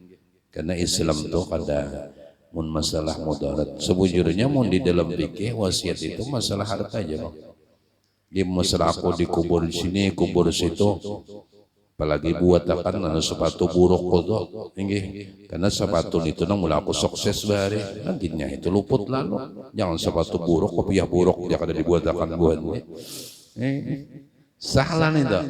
Karena Islam tuh kada mun masalah mudarat. Sebujurnya mun di dalam fikih wasiat itu masalah harta aja, Bang. Di masalah aku dikubur di sini, kubur di situ. Apalagi buat akan sepatu buruk kodok, karena sepatu itu nang mula aku sukses bahari, nantinya itu luput lalu. Jangan sepatu buruk, kopiah buruk dia kada dibuat akan buat. Salah nih dah,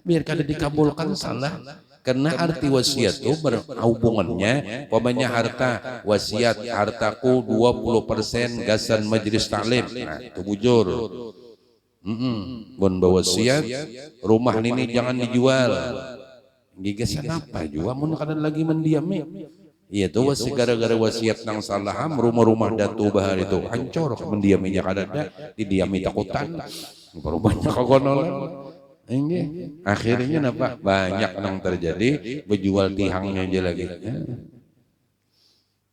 biar kada dikabulkan salah. Karena arti wasiat itu berhubungannya, pokoknya harta wasiat hartaku 20% gasan majelis taklim, nah itu bujur. Bon bawa wasiat rumah ini jangan dijual. Gigasan apa jual mun kada lagi mendiami. Iya tuh wasiat gara-gara wasiat nang salaham rumah-rumah datu bahar itu hancur mendiaminya kada ada didiami takutan. Rumahnya kagonolan. Akhirnya apa? Banyak nang terjadi berjual tihangnya aja lagi.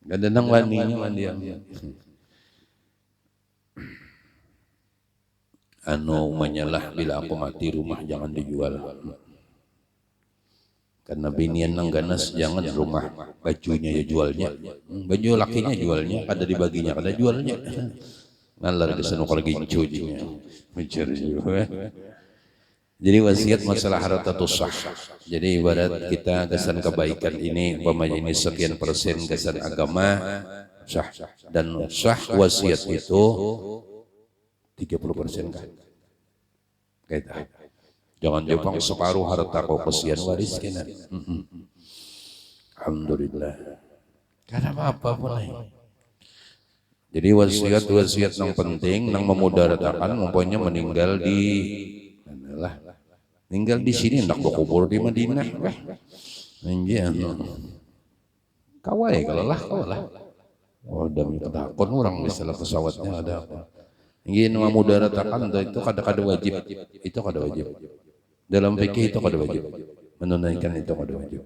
Kada nang waninya mandiam. Menyalah bila aku mati rumah jangan dijual. Karena binian nang ganas jangan rumah bajunya ya jualnya. Baju lakinya jualnya, ada dibaginya, ada jualnya. Ngalar kesana kalau gincujinya. Mencari juga. Jadi wasiat masalah harta itu sah. Jadi ibarat kita kesan kebaikan ini, umpamanya ini sekian persen kesan agama sah. Dan sah wasiat itu 30% kan? Kaita. Jangan jepang separuh harta kau kesian waris kena. Alhamdulillah. Karena apa pun. Jadi wasiat yang penting, yang memudaratakan, mempunyai meninggal di sini, hendak berkubur di Madinah. Kawai kalau lah. Oh demi ketakut orang misalnya pesawatnya ada apa. Ingin memudaratakan itu kada wajib, itu kada wajib. Dalam fikih itu kada wajib, menunaikan itu kada wajib.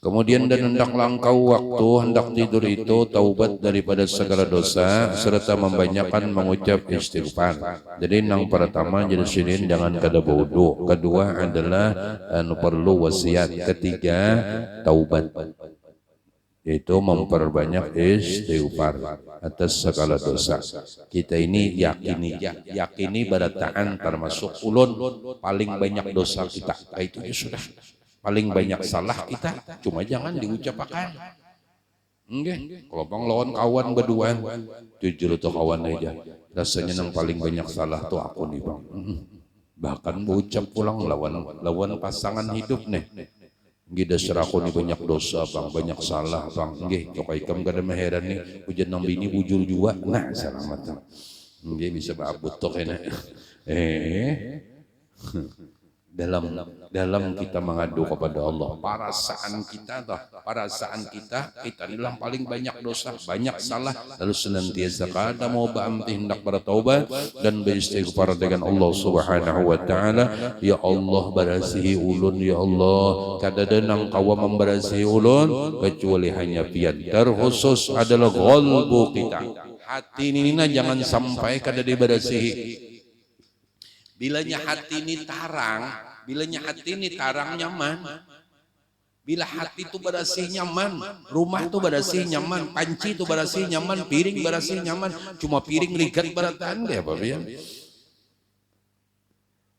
Kemudian dan hendak langkau waktu hendak tidur itu taubat daripada segala dosa serta membanyakan mengucap istighfar. Jadi yang pertama jadi sini jangan kada wudu. Kedua adalah perlu wasiat. Ketiga taubat. Yaitu memperbanyak istighfar atas segala dosa. Kita ini yakini barataan termasuk ulun paling banyak dosa kita. Itu sudah paling banyak salah kita, cuma jangan diucapkan. Kalau bang lawan kawan berduaan, jujur tuh kawan aja. Rasanya yang paling banyak salah tuh aku nih bang. bahkan berucap pulang lawan pasangan hidup nih. Gida serakoni banyak dosa bang, banyak salah bang. Nggih, tokai kam kada maheran nih, hujan nang bini bujur juga. Nah, selamat. Nggih bisa baabut tok enak. Dalam kita mengadu kepada Allah, perasaan kita inilah paling banyak dosa, banyak salah, lalu senantiasa kada mau ba'amti hendak bertaubat dan beristighfar dengan Allah Subhanahu wa taala. Ya Allah barasihi ulun, ya Allah kada denang kawa membarasihi ulun kecuali hanya pian. Terkhusus adalah qalbu kita, hati ini jangan sampai kada dibarasihi. Bilanya hati ini tarang, nyaman. Bila hati itu bersih nyaman, rumah itu bersih nyaman, panci itu bersih nyaman, piring bersih nyaman. Cuma piring ligat berataan dia apa ya?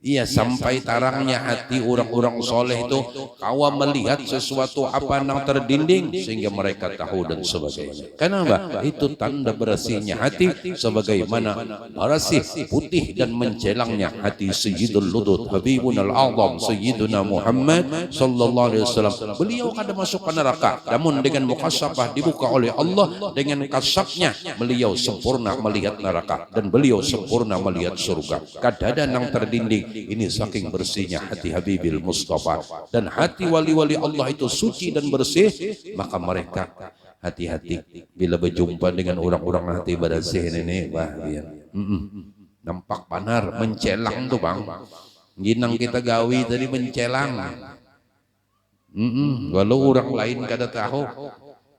Iya, sampai tarangnya hati orang-orang soleh itu kawa melihat sesuatu apa yang terdinding sehingga mereka tahu dan sebagainya. Kenapa? Itu tanda bersihnya hati, sebagaimana bersih, putih dan mencelangnya hati Sayyidul Ludud Habibun al-A'zam Sayyiduna Muhammad sallallahu alaihi wasallam. Beliau kada masuk ke neraka, namun dengan mukasyafah dibuka oleh Allah, dengan kasapnya beliau sempurna melihat neraka dan beliau sempurna melihat surga. Kada ada yang terdinding. Ini saking bersihnya hati Habibil Mustafa. Dan hati wali-wali Allah itu suci dan bersih, maka mereka hati-hati bila berjumpa dengan orang-orang hati bersih ini, nampak panar mencelang tuh bang. Ginang kita gawi tadi mencelang. Walau orang lain kada tahu,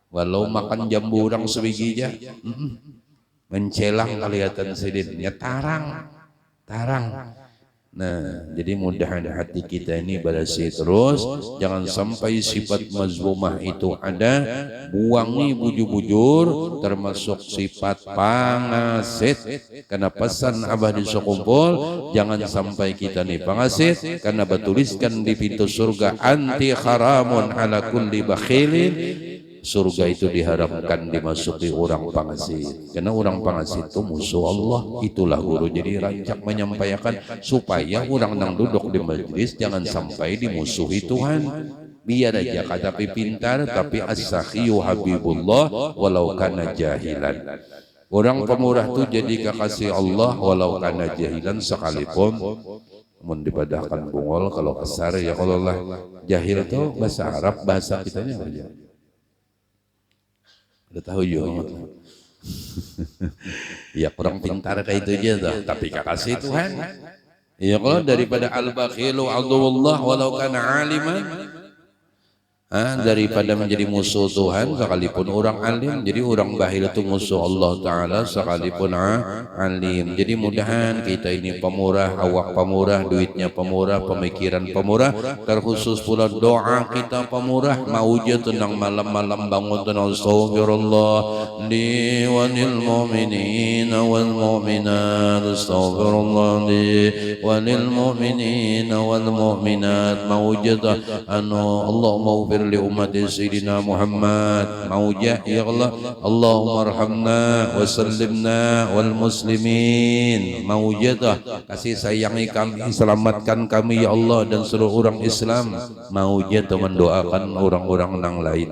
walau makan jambu orang sebiji aja, mencelang kelihatan sidinnya tarang. Nah, jadi mudah-mudahan hati kita ini bersih terus, jangan sampai sifat mazmumah itu ada, buangi bujur-bujur, termasuk sifat pangasit. Karena pesan Abah di Sokumpul, jangan sampai kita nih pangasit, karena bertuliskan di pintu surga anti haramun ala kulli bakhilin. Surga itu diharapkan dimasuki orang pangasit, karena orang pangasit itu musuh Allah. Itulah guru jadi rancak menyampaikan supaya orang yang duduk di majelis jangan sampai dimusuhi Tuhan. Biar aja katapi pintar tapi as-sakhiyu habibullah walau kana jahilan. Orang pemurah itu jadi kekasih Allah walau kana jahilan sekalipun. Mun dipadahkan bungol kalau kesar ya, kalau lah jahil itu bahasa Arab, bahasa kitanya apa aja? Udah tahu juga. Ya kurang pintar kayak itu aja tuh, tapi kekasih Tuhan. Ya kalau daripada al-bakhilu aduwullah walau kana aliman, daripada menjadi musuh Tuhan sekalipun orang alim. Jadi orang bakhil itu musuh Allah Ta'ala sekalipun alim. Jadi mudahan kita ini pemurah, awak pemurah, duitnya pemurah, pemikiran pemurah, terkhusus pula doa kita pemurah. Mauja tenang malam-malam bangun tenang astaghfirullah li walil mu'minin wal mu'minat, astaghfirullah li walil mu'minin wal mu'minat. Mauja Allahumma li ummati Sayyidina Muhammad. Mauja ya Allah, Allahumma arhamna wa sallimna wal muslimin. Maujadah kasih sayangi kami, selamatkan kami ya Allah dan seluruh orang Islam. Maujadah mendoakan orang-orang yang lain.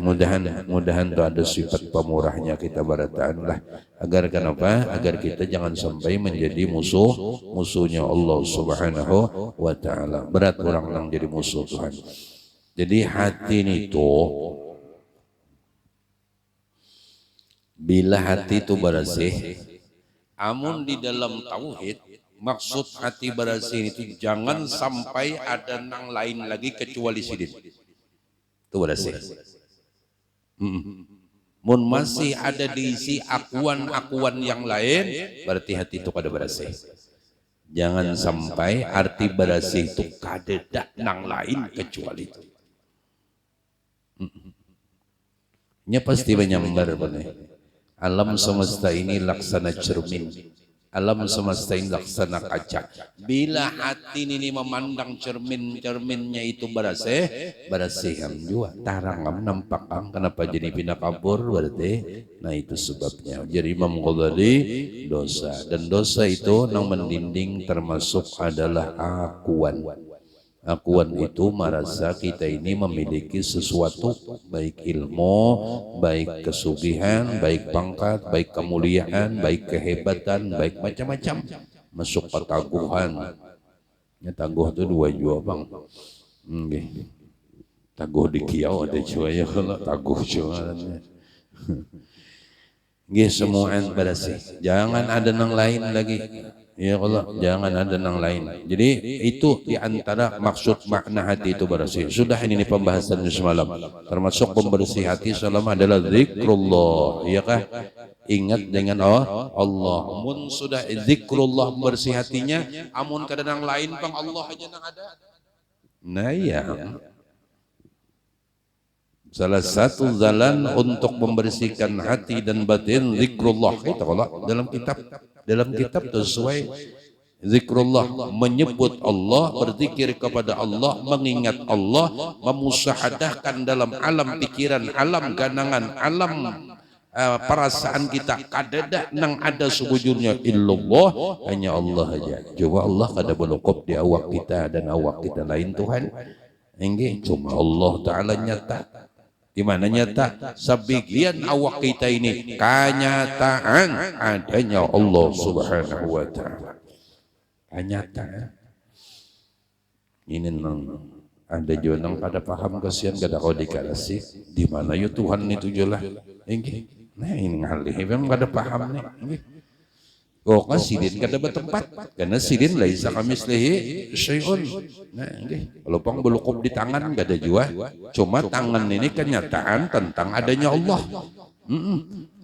Mudahan itu ada sifat pemurahnya kita barataan lah, agar kenapa? Agar kita jangan sampai menjadi musuhnya Allah Subhanahu wa taala. Berat orang yang jadi musuh Tuhan. Jadi hati itu, bila hati itu bersih, amun di dalam tauhid, maksud hati bersih itu jangan sampai ada nang lain lagi kecuali sidin. Itu bersih. Mun masih ada diisi akuan-akuan yang lain, berarti hati itu kada bersih. Jangan sampai arti bersih itu kada nang lain kecuali itu. Nya pasti menyambar benih. Alam semesta ini laksana cermin. Alam semesta ini laksana kaca. Bila hati ini memandang cermin-cerminnya itu berasihan juga. Tarangam nampakam kenapa jadi pindah kabur berarti. Nah itu sebabnya. Jadi Imam Ghazali dosa. Dan dosa itu yang mendinding termasuk adalah akuan. Akuan itu merasa kita ini memiliki sesuatu, baik ilmu, baik kesugihan, baik pangkat, baik kemuliaan, baik kehebatan, baik macam-macam. Masuk ketaguhan. Ya, taguh itu dua jua bang. Taguh di kiau ada jua ya kalau taguh jua. Semua yang bersih. Jangan ada yang lain lagi. Ya Allah, jangan ada yang lain. Jadi itu diantara maksud makna hati itu bersih. Sudah ini pembahasannya semalam. Termasuk pembersih hati semalam adalah zikrullah. Iya kah? Ingat dengan Allah. Mun sudah zikrullah bersih hatinya, amun kada yang lain bang Allah aja yang ada. Nah ya. Salah satu jalan untuk membersihkan hati dan batin zikrullah. Itu kalau dalam kitab sesuai zikrullah menyebut Allah, berzikir kepada Allah, mengingat Allah, memusahadahkan dalam alam pikiran, alam ganangan, alam perasaan kita kadada nang ada sebujurnya illallah, hanya Allah aja. Coba Allah kada berlokop di awak kita dan awak kita lain Tuhan. Enggak, cuma Allah Ta'ala nyata. Di mana nyata? Sebagian awak kita ini kenyataan adanya Allah Subhanahu wa Ta'ala. Kenyataan. Ini nang ada juga nang pada paham kasihan kada kau dikasih. Di mana ya Tuhan itu jelah. Nah ini ngalih memang kada paham nih. Oh kan sidin kada bertempat karena sidin laisa kamislihi syai'un. Nah kalau pang belukop di tangan kada jua. Cuma tangan ini kenyataan tentang adanya Allah.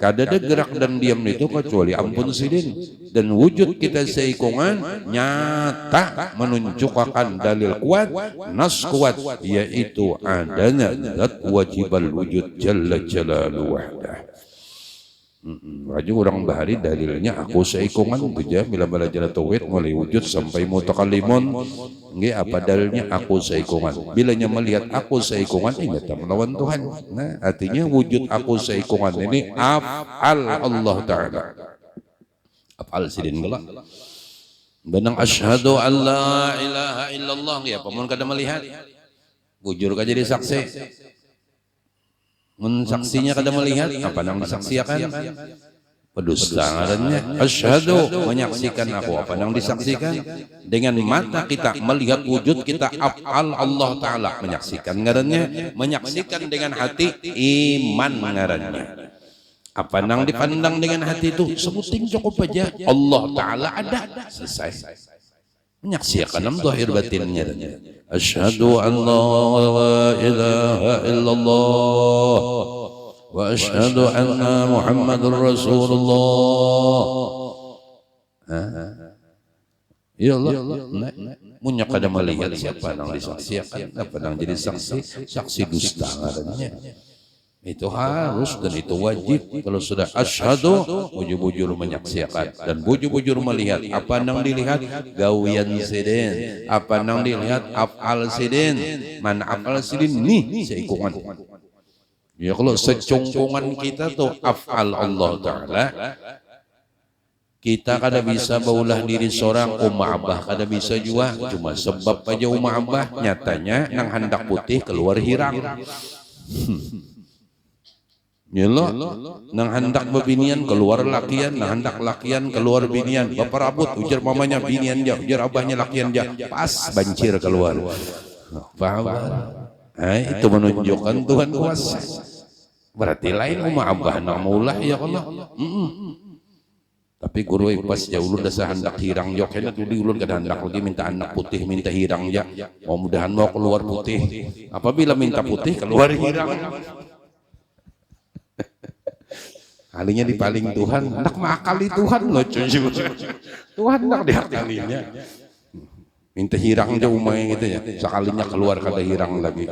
Kada ada gerak dan diam itu kecuali ampun sidin. Dan wujud kita seikungan nyata menunjukkan dalil kuat, nas kuat, yaitu adanya zat wajibal wujud jalla jalaluhu wahdah. Raju orang bahari dalilnya aku seikungan beja bila belajar tauhid mulai wujud sampai mutakallimun. Nggih apa dalilnya aku seikungan. Bilanya melihat aku seikungan ingat melawan Tuhan. Nah, artinya wujud aku seikungan ini af'al Allah Ta'ala. Af'al sidin gelak. Benang asyhadu an la ilaha illallah ya pamun kada melihat. Bujur ka jadi saksi. Mensaksinya kada melihat apa yang disaksikan pedusta ngarannya asyhadu menyaksikan aku apa yang disaksikan dengan mata kita melihat wujud kita af'al Allah Ta'ala menyaksikan ngarannya menyaksikan dengan hati iman ngarannya apa yang dipandang dengan hati itu sebuting cukup aja Allah Ta'ala ada selesai menyaksikan zahir batinnya asyhadu an la ilaha illallah wa asyhadu anna muhammadur rasulullah. Ya Allah, munya kada melihat siapa yang disaksikan apa yang jadi saksi dusta ngarannya. Itu harus dan itu wajib. Kalau sudah asyhadu bujur-bujur menyaksikan dan bujur-bujur melihat apa yang dilihat gawian sidin, apa yang dilihat af'al sidin, mana af'al sidin nih seikungan. Ya kalau secungkungan kita tuh af'al Allah Ta'ala, kita kada bisa baulah diri seorang umma abah kada bisa juga, cuma sebab aja umma abah nyatanya nang hendak putih keluar hirang. Yelo, nang hendak bebinian keluar lakian, nang hendak lakian keluar binian. Bapak rabut ujar mamanya binian ja, ujar abahnya lakian ja, pas banjir keluar. Paham? Itu menunjukkan Tuhan kuasa. Berarti lain umma abah nang maulah ya Allah. Tapi guru pas ya ulun dasa hendak hirang jok enak tuli ulun kada hendak lagi minta anak putih minta hirang ja. Mudah-mudahan mau keluar putih. Apabila minta putih keluar hirang. Kalinya dipaling Tuhan, hendak mengakali Tuhan loh cuy. Tuhan hendak diakalinya. Minta hirang aja umay gitu ya. Sekalinya keluar kada hirang lagi.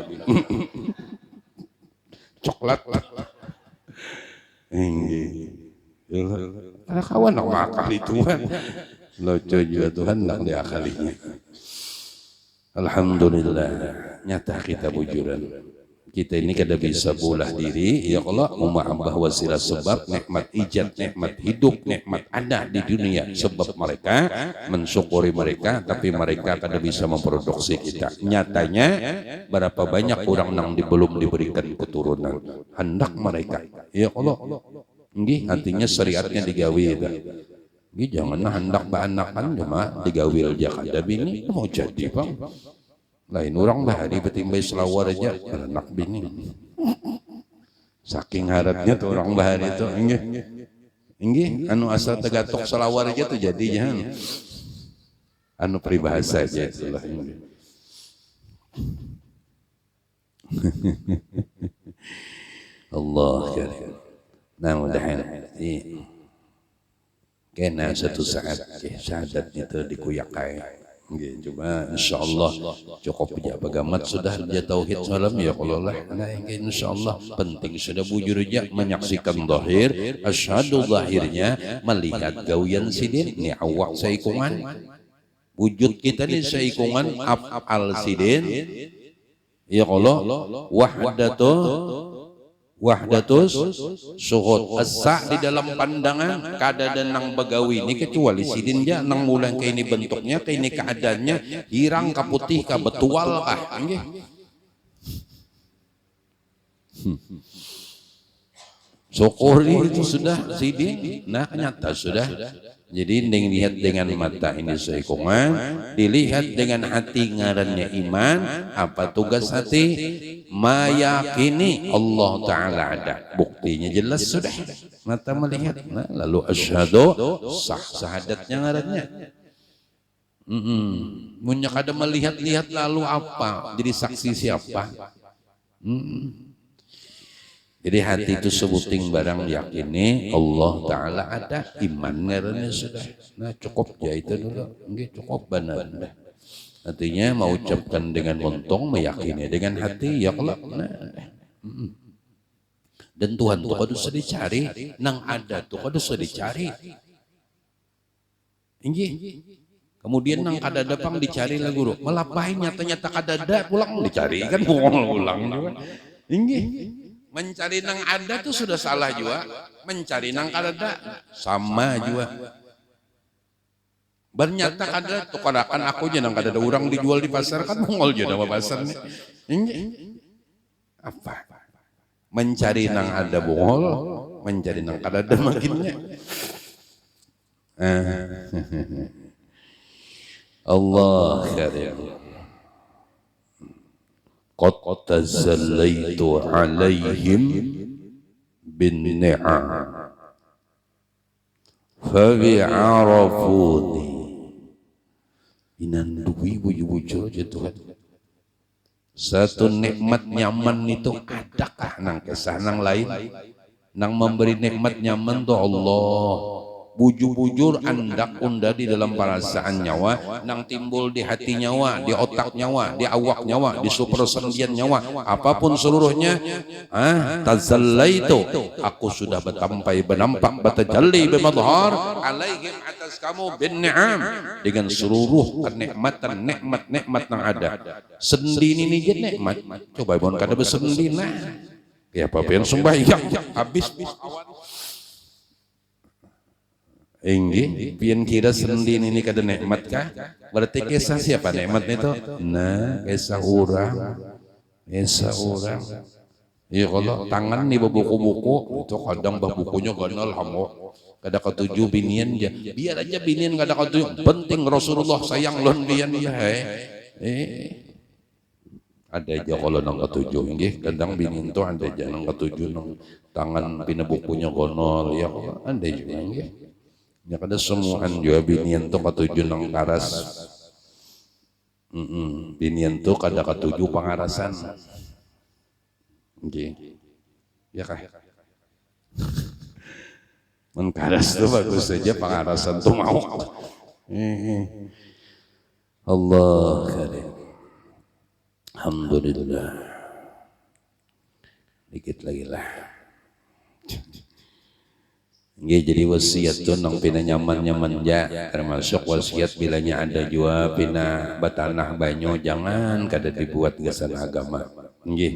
Coklat. Ada kawan nak makali Tuhan. Lucu juga Tuhan nak diakalinya. Alhamdulillah, nyata kita bujuran. Kita ini kada bisa bulah diri, ya Allah, memaham wasilah sebab nikmat ijad, nikmat hidup, nikmat ada di dunia sebab mereka mensyukuri mereka, tapi mereka kada bisa memproduksi kita. Nyatanya berapa banyak orang yang belum diberikan keturunan, hendak mereka, ya Allah, nggih artinya syariatnya digawi dah. Nggih janganlah hendak baanakan cuma digawil aja kada bini mau jadi Bang. Lain orang bahari betimbai selawar aja anak bini. Saking harapnya tuh orang bahari itu, enggih, anu asal tegatok selawar aja tuh jadinya, anu peribahasa aja itulah. Allah karim. Nah mudah-mudahan kena satu saat syahadat itu dikuyakai. Cuma insyaallah cukup aja bagamat sudah dia tauhid salam ya kalau lah. Nah insyaallah penting sudah bujur aja menyaksikan zahir, asyhadu zahirnya melihat gawian sidin ni awak saikungan. Wujud kita ni saikungan af'al sidin. Ya Allah wahdatus suhud asa di dalam pandangan kada ada nang bagawi ini kecuali sidin dia nang mulang ke ini bentuknya ke ini keadaannya hirang ka putih ka betual kah nggih syukuri itu sudah sidin nah nyata sudah. Jadi dilihat dengan mata ini seikungan, dilihat dengan hati ngarannya iman. Apa tugas hati? Meyakini Allah Ta'ala ada. Buktinya jelas sudah. Mata melihat. Nah, lalu asyhadu sah syahadatnya ngarannya. Munya kada melihat-lihat lalu apa? Jadi saksi siapa? Jadi hati itu sebuting barang yakini Allah Ta'ala ada, iman ngarannya sudah. Nah cukup ya itu dulu, enggak cukup benar. Artinya mau ucapkan dengan montong meyakini dengan hati ya Allah. Dan Tuhan tuh kada usah dicari, nang ada tuh kada usah dicari. Inggih. Kemudian nang kada dapang dicari lah guru. Melapahi nyata-nyata kada ada pulang dicari kan pulang juga. Inggih. Mencari nang ada tuh sudah salah juga. Mencari nang kada ada sama juga. Bernyata kada tukarakan aku aja nang kada ada orang dijual di pasar kan mongol aja nama pasar nih. Ini apa? Mencari nang ada bongol, mencari nang kada ada makinnya. Allah karim. Qad tazallaitu alaihim bin ni'am fa bi'arafuni inan duwi buju-buju aja Tuhan. Satu nikmat nyaman itu adakah nang kesah nang lain? Nang memberi nikmat nyaman tuh Allah. Bujur-bujur andak unda di dalam perasaan nyawa, nang timbul di hati nyawa, di otak nyawa, di awak nyawa, di supersendian nyawa, apapun seluruhnya. Tazallaitu, aku sudah bertampai benampak batajalli bimadhar alaihim atas kamu bin ni'am dengan seluruh kenikmatan nikmat-nikmat yang ada. Sendini nih nikmat. Coba bon kada bersendina. Ya apa yang sembahyang habis Enggi, pian kira sendin ini kada nikmat kah? Berarti kisah siapa nikmat itu? Nah, kisah orang. Ya kalau tangan nih buku-buku itu kadang bukunya ganal hamok. Kada ketujuh binian dia. Biar aja binian kada ketujuh. Penting Rasulullah sayang lon bian dia. Ada aja kalau nang ketujuh, nggih kadang binian tuh ada aja nang ketujuh nang tangan pina bukunya gonol ya ada juga nggih. Ya kada semuaan juga binian tuh ketujuh nang karas. Binian tuh kada ketujuh pangarasan. Nggih. Ya kah? Mengkaras tuh bagus saja pangarasan tuh mau. Allah karim. Alhamdulillah. Dikit lagi lah. Jadi wasiat tuh nang pina nyaman ja, termasuk wasiat bilanya ada jua pina batanah banyo jangan kada dibuat gasan agama. Nggih.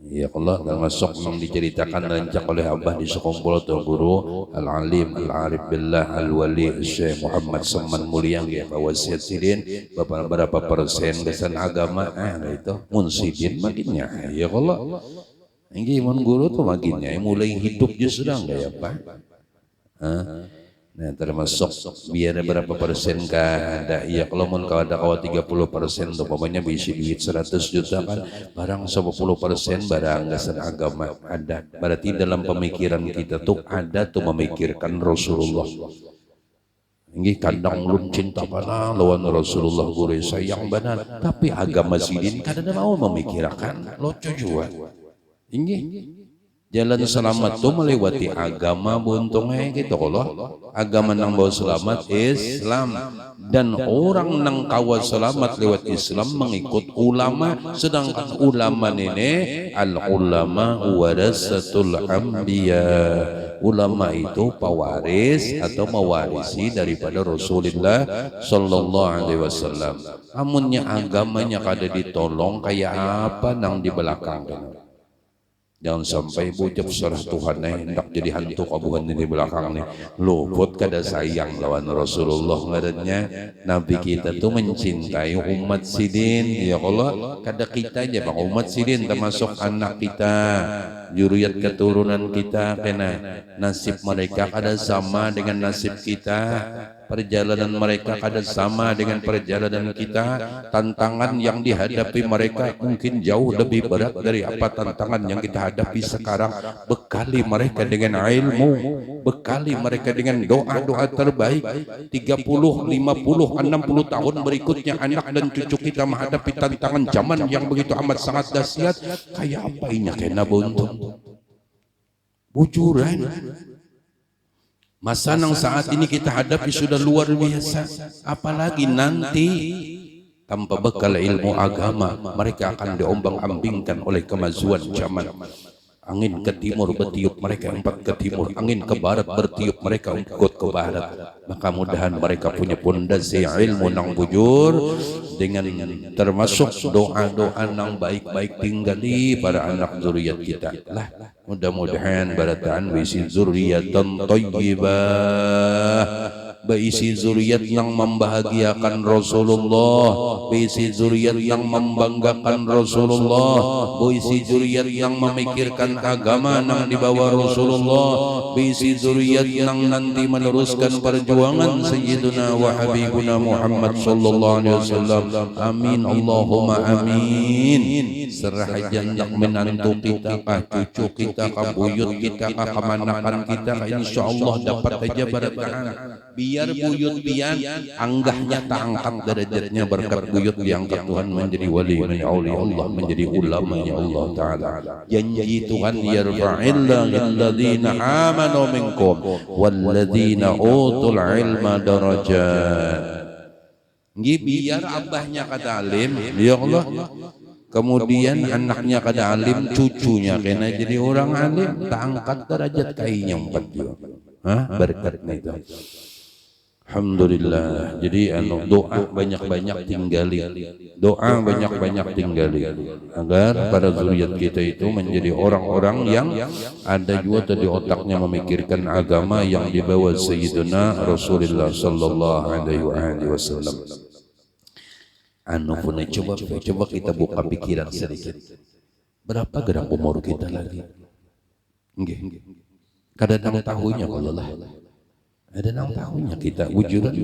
Ya Allah, termasuk yang diceritakan rancak oleh Abah di sekumpul tuh guru Al-Alim Al-Arif Billah Al-Wali Syekh Muhammad Saman Mulia ya wasiat sidin berapa persen kesan agama itu munsidin makinnya ya Allah. Ini mun guru tuh makinnya mulai hidup justru enggak ya Pak. Nah termasuk biar berapa persen kah ada ya kalau mau ada 30% tuh pokoknya bisa duit 100 juta kan barang 10% barang dasar agama ada berarti dalam pemikiran kita tuh ada tuh memikirkan Rasulullah ini kadang lum cinta pada lawan Rasulullah guru sayang benar tapi agama sidin kadang mau memikirkan lo juga ini jalan selamat tuh melewati agama buntungnya gitu kalau agama nang bawa selamat Islam dan orang nang kawa selamat lewat Islam mengikut ulama sedangkan ulama ini al ulama warasatul anbiya ulama itu pewaris atau mewarisi daripada Rasulullah sallallahu alaihi wasallam amunnya agamanya kada ditolong kayak apa nang di belakang kan. Jangan sampai bujab serah Tuhan hendak jadi hantu kabuhan di belakang nih luput kada sayang lawan Rasulullah ngarannya Nabi kita tuh mencintai umat sidin ya Allah kada kita aja bang umat sidin termasuk anak kita juriyat keturunan kita kena nasib mereka kada sama dengan nasib kita perjalanan mereka kada sama dengan perjalanan kita tantangan yang dihadapi mereka mungkin jauh lebih berat dari apa tantangan yang kita hadapi sekarang bekali mereka dengan ilmu bekali mereka dengan doa-doa terbaik 30, 50, 60 tahun berikutnya anak dan cucu kita menghadapi tantangan zaman yang begitu amat sangat dahsyat kayak apa ini kena buntung bujuran masa yang saat ini kita hadapi sudah luar biasa apalagi nanti tanpa bekal ilmu agama mereka akan diombang-ambingkan oleh kemajuan zaman angin ke timur bertiup mereka empat ke timur angin ke barat bertiup mereka ikut ke barat maka mudahan mereka punya pondasi ilmu nang bujur dengan termasuk doa-doa nang baik-baik tinggali para anak zuriat kita lah mudah-mudahan barataan bisi zuriatan thayyibah berisi zuriat yang membahagiakan Rasulullah berisi zuriat yang membanggakan Rasulullah berisi zuriat yang memikirkan agama yang dibawa Rasulullah berisi zuriat yang nanti meneruskan perjuangan Sayyiduna wa Habibuna Muhammad sallallahu alaihi wasallam amin Allahumma amin serah janjak menantu kita kah cucu kita kah buyut kita kah kemanakan kita insyaallah dapat aja barataan biar buyut pian anggahnya tak angkat derajatnya berkat buyut diangkat Tuhan menjadi wali Allah menjadi ulama ya Allah taala janji Tuhan yarfa'illahu alladzina amanu minkum walladzina utul ilma darajat biar abahnya kada alim ya Allah kemudian anaknya kada alim cucunya kena jadi orang alim tak angkat derajat kainya empat juga berkatnya itu alhamdulillah jadi doa banyak-banyak tinggali doa banyak-banyak tinggali agar para zuriat kita itu menjadi orang-orang yang ada juga di otaknya memikirkan agama yang dibawa Sayyiduna Rasulullah sallallahu alaihi wasallam coba kita buka pikiran sedikit berapa gerak umur kita lagi nggih kadang tahunya Allah ada 6 tahunnya kita wujudan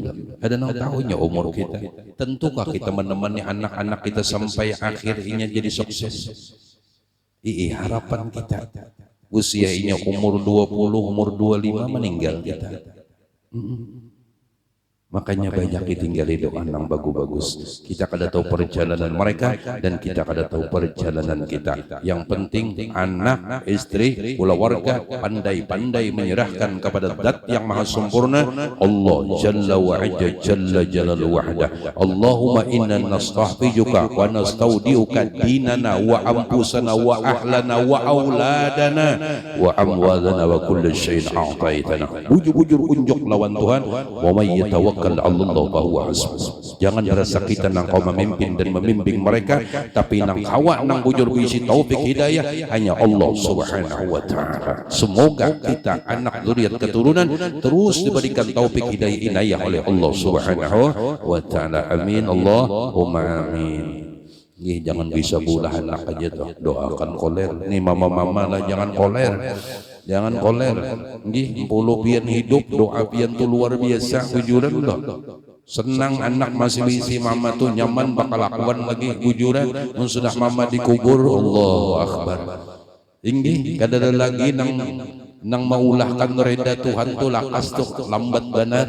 ada 6 tahunnya umur kita tentukah kita menemani anak-anak kita sampai akhirnya jadi sukses harapan kita usianya umur 20 umur 25 meninggal kita Makanya banyak ditinggali doa nang bagus-bagus. Kita kada tahu perjalanan mereka dan kita kada tahu perjalanan kita. Yang penting anak, istri, keluarga pandai-pandai menyerahkan kepada Zat yang Maha Sempurna, Allah Jalla wa Azza Jalla Jalaluhu wahdah. Allahumma inna nastahfijuka wa nastaudiuka dinana wa anfusana wa ahlana wa auladana wa amwalana wa kulli syai'in a'taitana. Bujur-bujur unjuk lawan Tuhan, wa may yatawakkal Allah bahwa jangan merasa kita nang kau memimpin dan membimbing mereka, tapi nang kawa nang bujur bisi taufik hidayah hanya Allah Subhanahu wa taala. Semoga kita anak zuriat keturunan terus diberikan taufik hidayah inayah oleh Allah Subhanahu wa taala. Amin Allahumma amin. Nih, jangan bisa bulah anak aja tuh, doakan koler. Nih mama-mama lah jangan koler. Jangan koler, nggih 10 pian hidup, doa pian tuh luar biasa, bujuran loh. Senang anak masih bisi mama tuh nyaman bakal lakukan lagi bujuran. Mun sudah mama dikubur, Allahu Akbar. Inggih, kada ada lagi nang maulahkan reda Tuhan tuh lakas tuh lambat benar.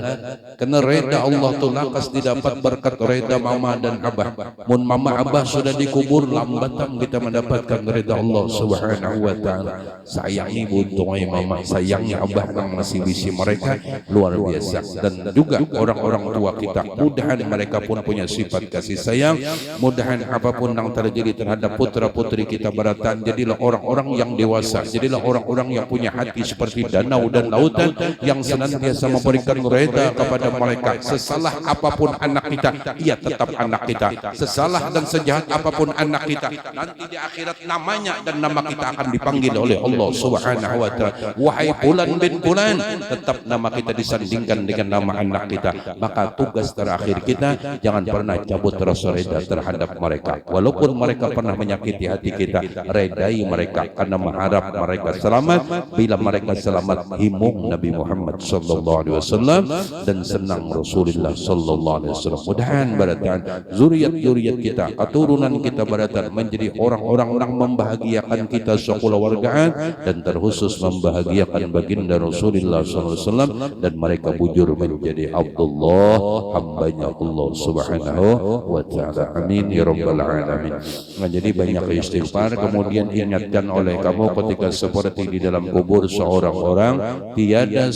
Karena reda Allah tuh lakas didapat berkat reda mama dan abah. Mun mama abah sudah dikubur lambatan kita mendapatkan reda Allah Subhanahu wa taala. Sayangi buntungai mama, sayangi abah nang masih bisi mereka luar biasa. Dan juga orang-orang tua kita, mudahan mereka pun punya sifat kasih sayang. Mudahan apapun yang terjadi terhadap putra-putri kita baratan, jadilah orang-orang yang dewasa, jadilah orang-orang yang punya hati seperti danau dan lautan yang senantiasa memberikan reda kepada mereka. Sesalah apapun anak kita, ia tetap anak kita. Sesalah dan sejahat apapun anak kita, nanti di akhirat namanya dan nama kita akan dipanggil oleh Allah Subhanahu wa taala. Wahai Fulan bin Fulan, tetap nama kita disandingkan dengan nama anak kita. Maka tugas terakhir kita jangan pernah cabut rasa reda terhadap mereka. Walaupun mereka pernah menyakiti hati kita, redai mereka karena mengharap mereka selamat. Bila mereka selamat, himung Nabi Muhammad sallallahu alaihi wasallam dan senang Rasulullah sallallahu alaihi wasallam. Mudahan baratan zuriat-zuriat kita, keturunan kita baratan menjadi orang-orang yang membahagiakan kita sekeluargaan dan terkhusus membahagiakan baginda Rasulullah sallallahu alaihi wasallam, dan mereka bujur menjadi Abdullah, hambanya Allah Subhanahu wa taala. Amin ya rabbal alamin. Nah, jadi banyak istighfar, kemudian ingatkan oleh kamu ketika seperti di dalam kubur seorang-orang tiada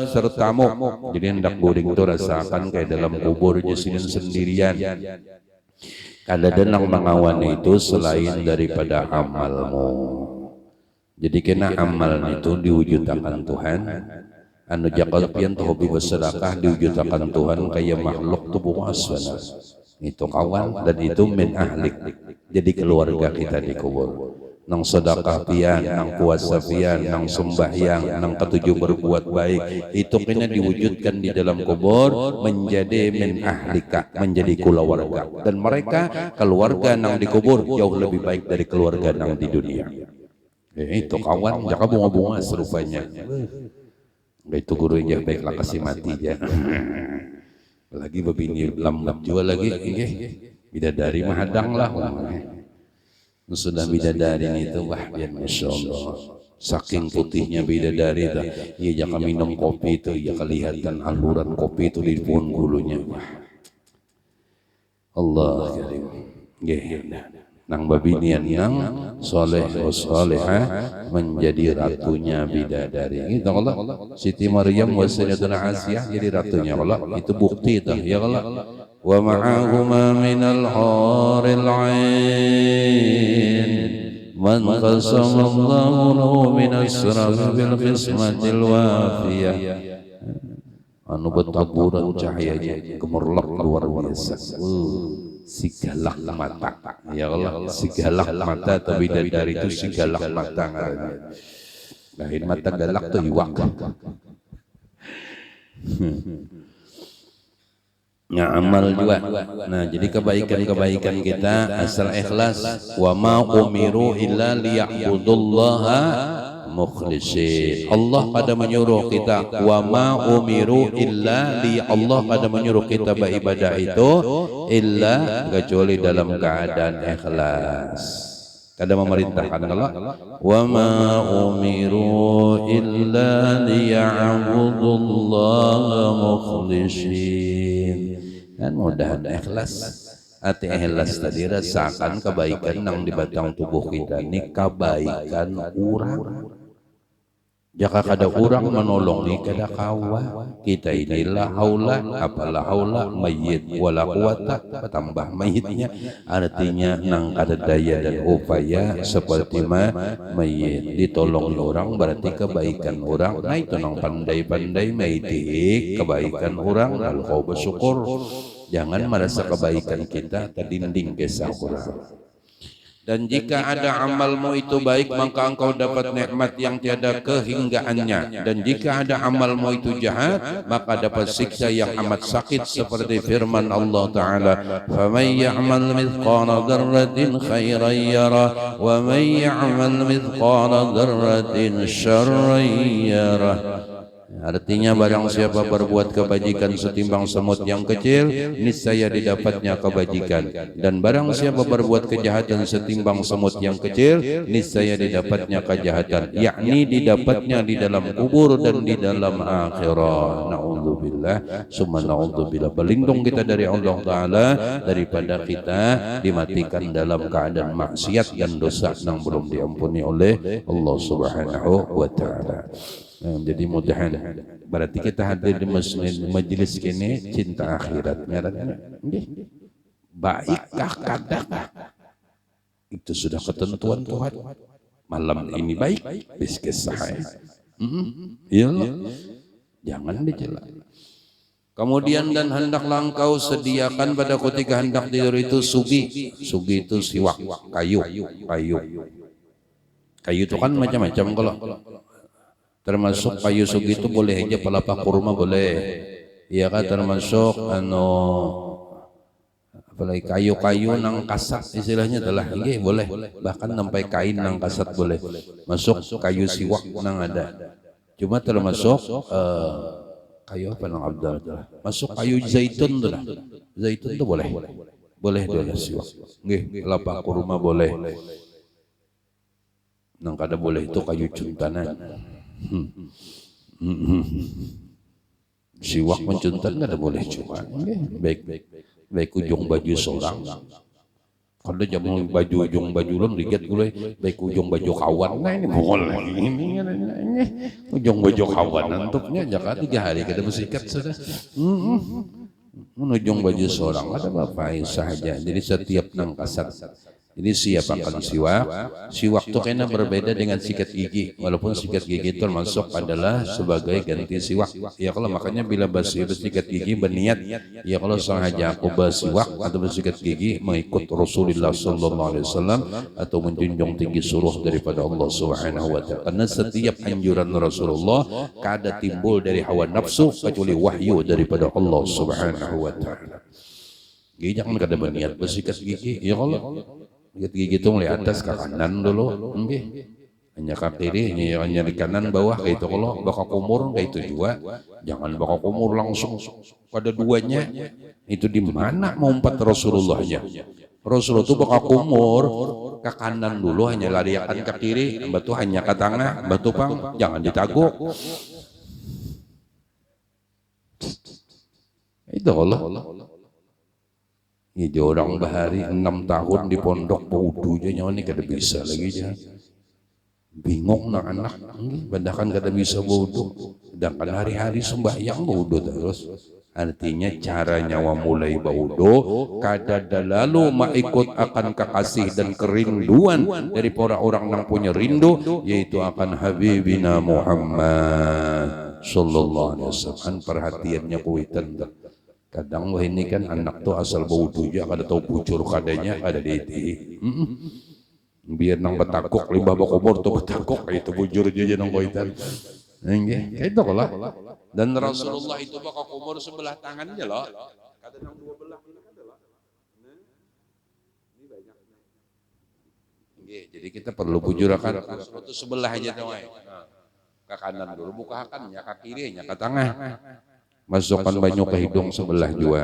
sertamu. Jadi hendak guring itu rasakan kayak dalam kubur jasinin sendirian. Kada denang mengawan itu selain daripada amalmu. Jadi kena amal itu diwujudkan Tuhan. Anu jakal pian tuh hobi bersedekah diwujudkan Tuhan kayak makhluk tuh puas benar. Itu kawan dan itu min ahlik. Jadi keluarga kita di kubur. Nang sedekah pian, nang puasa pian, nang sembahyang, nang ketujuh berbuat baik, itu kena diwujudkan di dalam kubur menjadi min ahlika, menjadi keluarga. Dan mereka keluarga nang di kubur jauh lebih baik dari keluarga nang di dunia. Itu kawan, jaka bunga-bunga serupanya. Itu guru yang baiklah kasih mati ya. Lagi begini lambat juga lagi, bidadari mahadang lah. Sudah bidadari itu wah biar masya Allah, saking putihnya bidadari itu, iya jangan minum kopi itu, ya kelihatan aluran kopi itu di pohon bulunya. Wah, Allah karim, nang babinian yang soleh solehah menjadi ratunya bidadari. Itu Allah, Siti Maryam wa Sayyidatuna Asiyah jadi ratunya Allah. Itu bukti itu ya Allah. Wa ma'ahuma minal huril 'ain man qasamallahu lahu min asrafi bil qismatil wafiyah. Anu betaburan cahayanya gemerlap luar biasa. Sigalak mata ya Allah, sigalak mata atau bidadari itu sigalak mata ngarannya. Lain mata galak tuh iwak. Nah, amal juga. Nah, jadi kebaikan-kebaikan kita asal ikhlas. Wa ma umiru illa liya'budullaha mukhlisin. Allah pada menyuruh kita, wa ma umiru illa li, Allah pada menyuruh kita beribadah itu illa kecuali dalam keadaan ikhlas. kada memerintahkan kalau wa ma umiru illa liya'budullaha mukhlishin kan mudah ikhlas ati ikhlas tadi rasakan kebaikan yang di batang tubuh kita ini kebaikan urang jaka kada urang menolongi kada kawa kita inilah haula apalah haula mayyit wala quwata tambah mayyitnya artinya nang kada daya dan upaya seperti mayyit ditolong orang berarti kebaikan orang nah itu nang pandai-pandai maitik kebaikan orang kalau kau bersyukur jangan merasa kebaikan kita terdinding kisah orang. Dan jika ada amalmu itu baik maka engkau dapat nikmat yang tiada kehinggaannya dan jika ada amalmu itu jahat maka dapat siksa yang amat sakit seperti firman Allah Ta'ala faman ya'mal mithqala dzarratin khairan yarah wa man ya'mal mithqala dzarratin syarran yarah. Artinya barang siapa berbuat kebajikan setimbang semut yang kecil niscaya didapatnya kebajikan dan barang siapa berbuat kejahatan setimbang semut yang kecil niscaya didapatnya kejahatan yakni didapatnya di dalam kubur dan di dalam akhirat. Naudzubillah summa naudzubillah berlindung kita dari Allah Ta'ala daripada kita dimatikan dalam keadaan maksiat dan dosa yang belum diampuni oleh Allah Subhanahu wa Ta'ala. Jadi mudahan berarti kita hadir di majelis kini cinta akhirat ngaranna baikkah kadakah itu sudah ketentuan Tuhan malam ini baik bis kisah iya jangan dijelas kemudian dan hendaklah engkau sediakan pada ketika hendak tidur itu sugi itu siwak kayu itu kan macam-macam kalau termasuk kayu sugi itu boleh aja pelapa kurma boleh iya kan termasuk apalagi kayu-kayu nang kasat istilahnya adalah iya boleh bahkan sampai kain nang kasat boleh masuk kayu siwak nang ada cuma termasuk kayu apa nang abdal masuk kayu zaitun tuh lah zaitun tuh boleh dulu siwak nggih pelapa kurma boleh nang kada boleh itu kayu cuntanan siwak mencuntan nggak ada boleh cuma baik ujung baju seorang kalau jamu baju ujung baju lem lihat gue baik ujung baju kawan nah ini boleh ini ujung baju kawan nantuknya Jakarta 3 hari kita bersikat sudah ujung baju seorang ada apa saja jadi setiap nang kasat jadi siapkan siwak itu kena berbeda dengan sikat gigi walaupun sikat gigi termasuk adalah sebagai ganti siwak ya kalau makanya bila bersikat gigi berniat ya kalau sengaja aku bersiwak atau bersikat gigi mengikut Rasulullah SAW atau menjunjung tinggi suruh daripada Allah Subhanahu wa Ta'ala karena setiap anjuran Rasulullah kada timbul dari hawa nafsu kecuali wahyu daripada Allah Subhanahu wa Ta'ala. Jadi jangan kada berniat bersikat gigi ya kalau gigi itu mulai atas ke kanan dulu, hanya ke kiri, hanya di kanan bawah kayak itu kalau bakal kumur kayak itu juga, jangan bakal kumur langsung pada duanya, itu di mana mau umpat Rasulullahnya? Rasulullah itu bakal kumur ke kanan dulu hanya lariakan ke kiri, batu hanya ke tengah, batu pang, jangan ditaguk. Itu Allah. Ini orang bahari 6 tahun di pondok baudunya nyawa ini kada bisa lagi aja. Bingung nak anak, padahal kada bisa baudu. Sedangkan hari-hari sembahyang baudu terus. Artinya cara nyawa mulai baudu, kada lalu maikut akan kekasih dan kerinduan dari para orang yang punya rindu, yaitu akan Habibina Muhammad Sallallahu Alaihi Wasallam. Perhatiannya kuitan. Kadang wah ini kan anak tuh asal bau tuja kada tahu bujur kadanya ada di biar nang betakuk limbah bakumur tuh betakuk itu bujur aja nang koitan nggih itu kala dan Rasulullah itu bakal kumur sebelah tangannya loh kada nang dua belah ini kada loh ini banyak nggih jadi kita perlu bujurakan Rasulullah itu sebelah aja tuh ke kanan dulu buka kannya ke kiri nya ke tengah masukkan banyu ke hidung sebelah juga.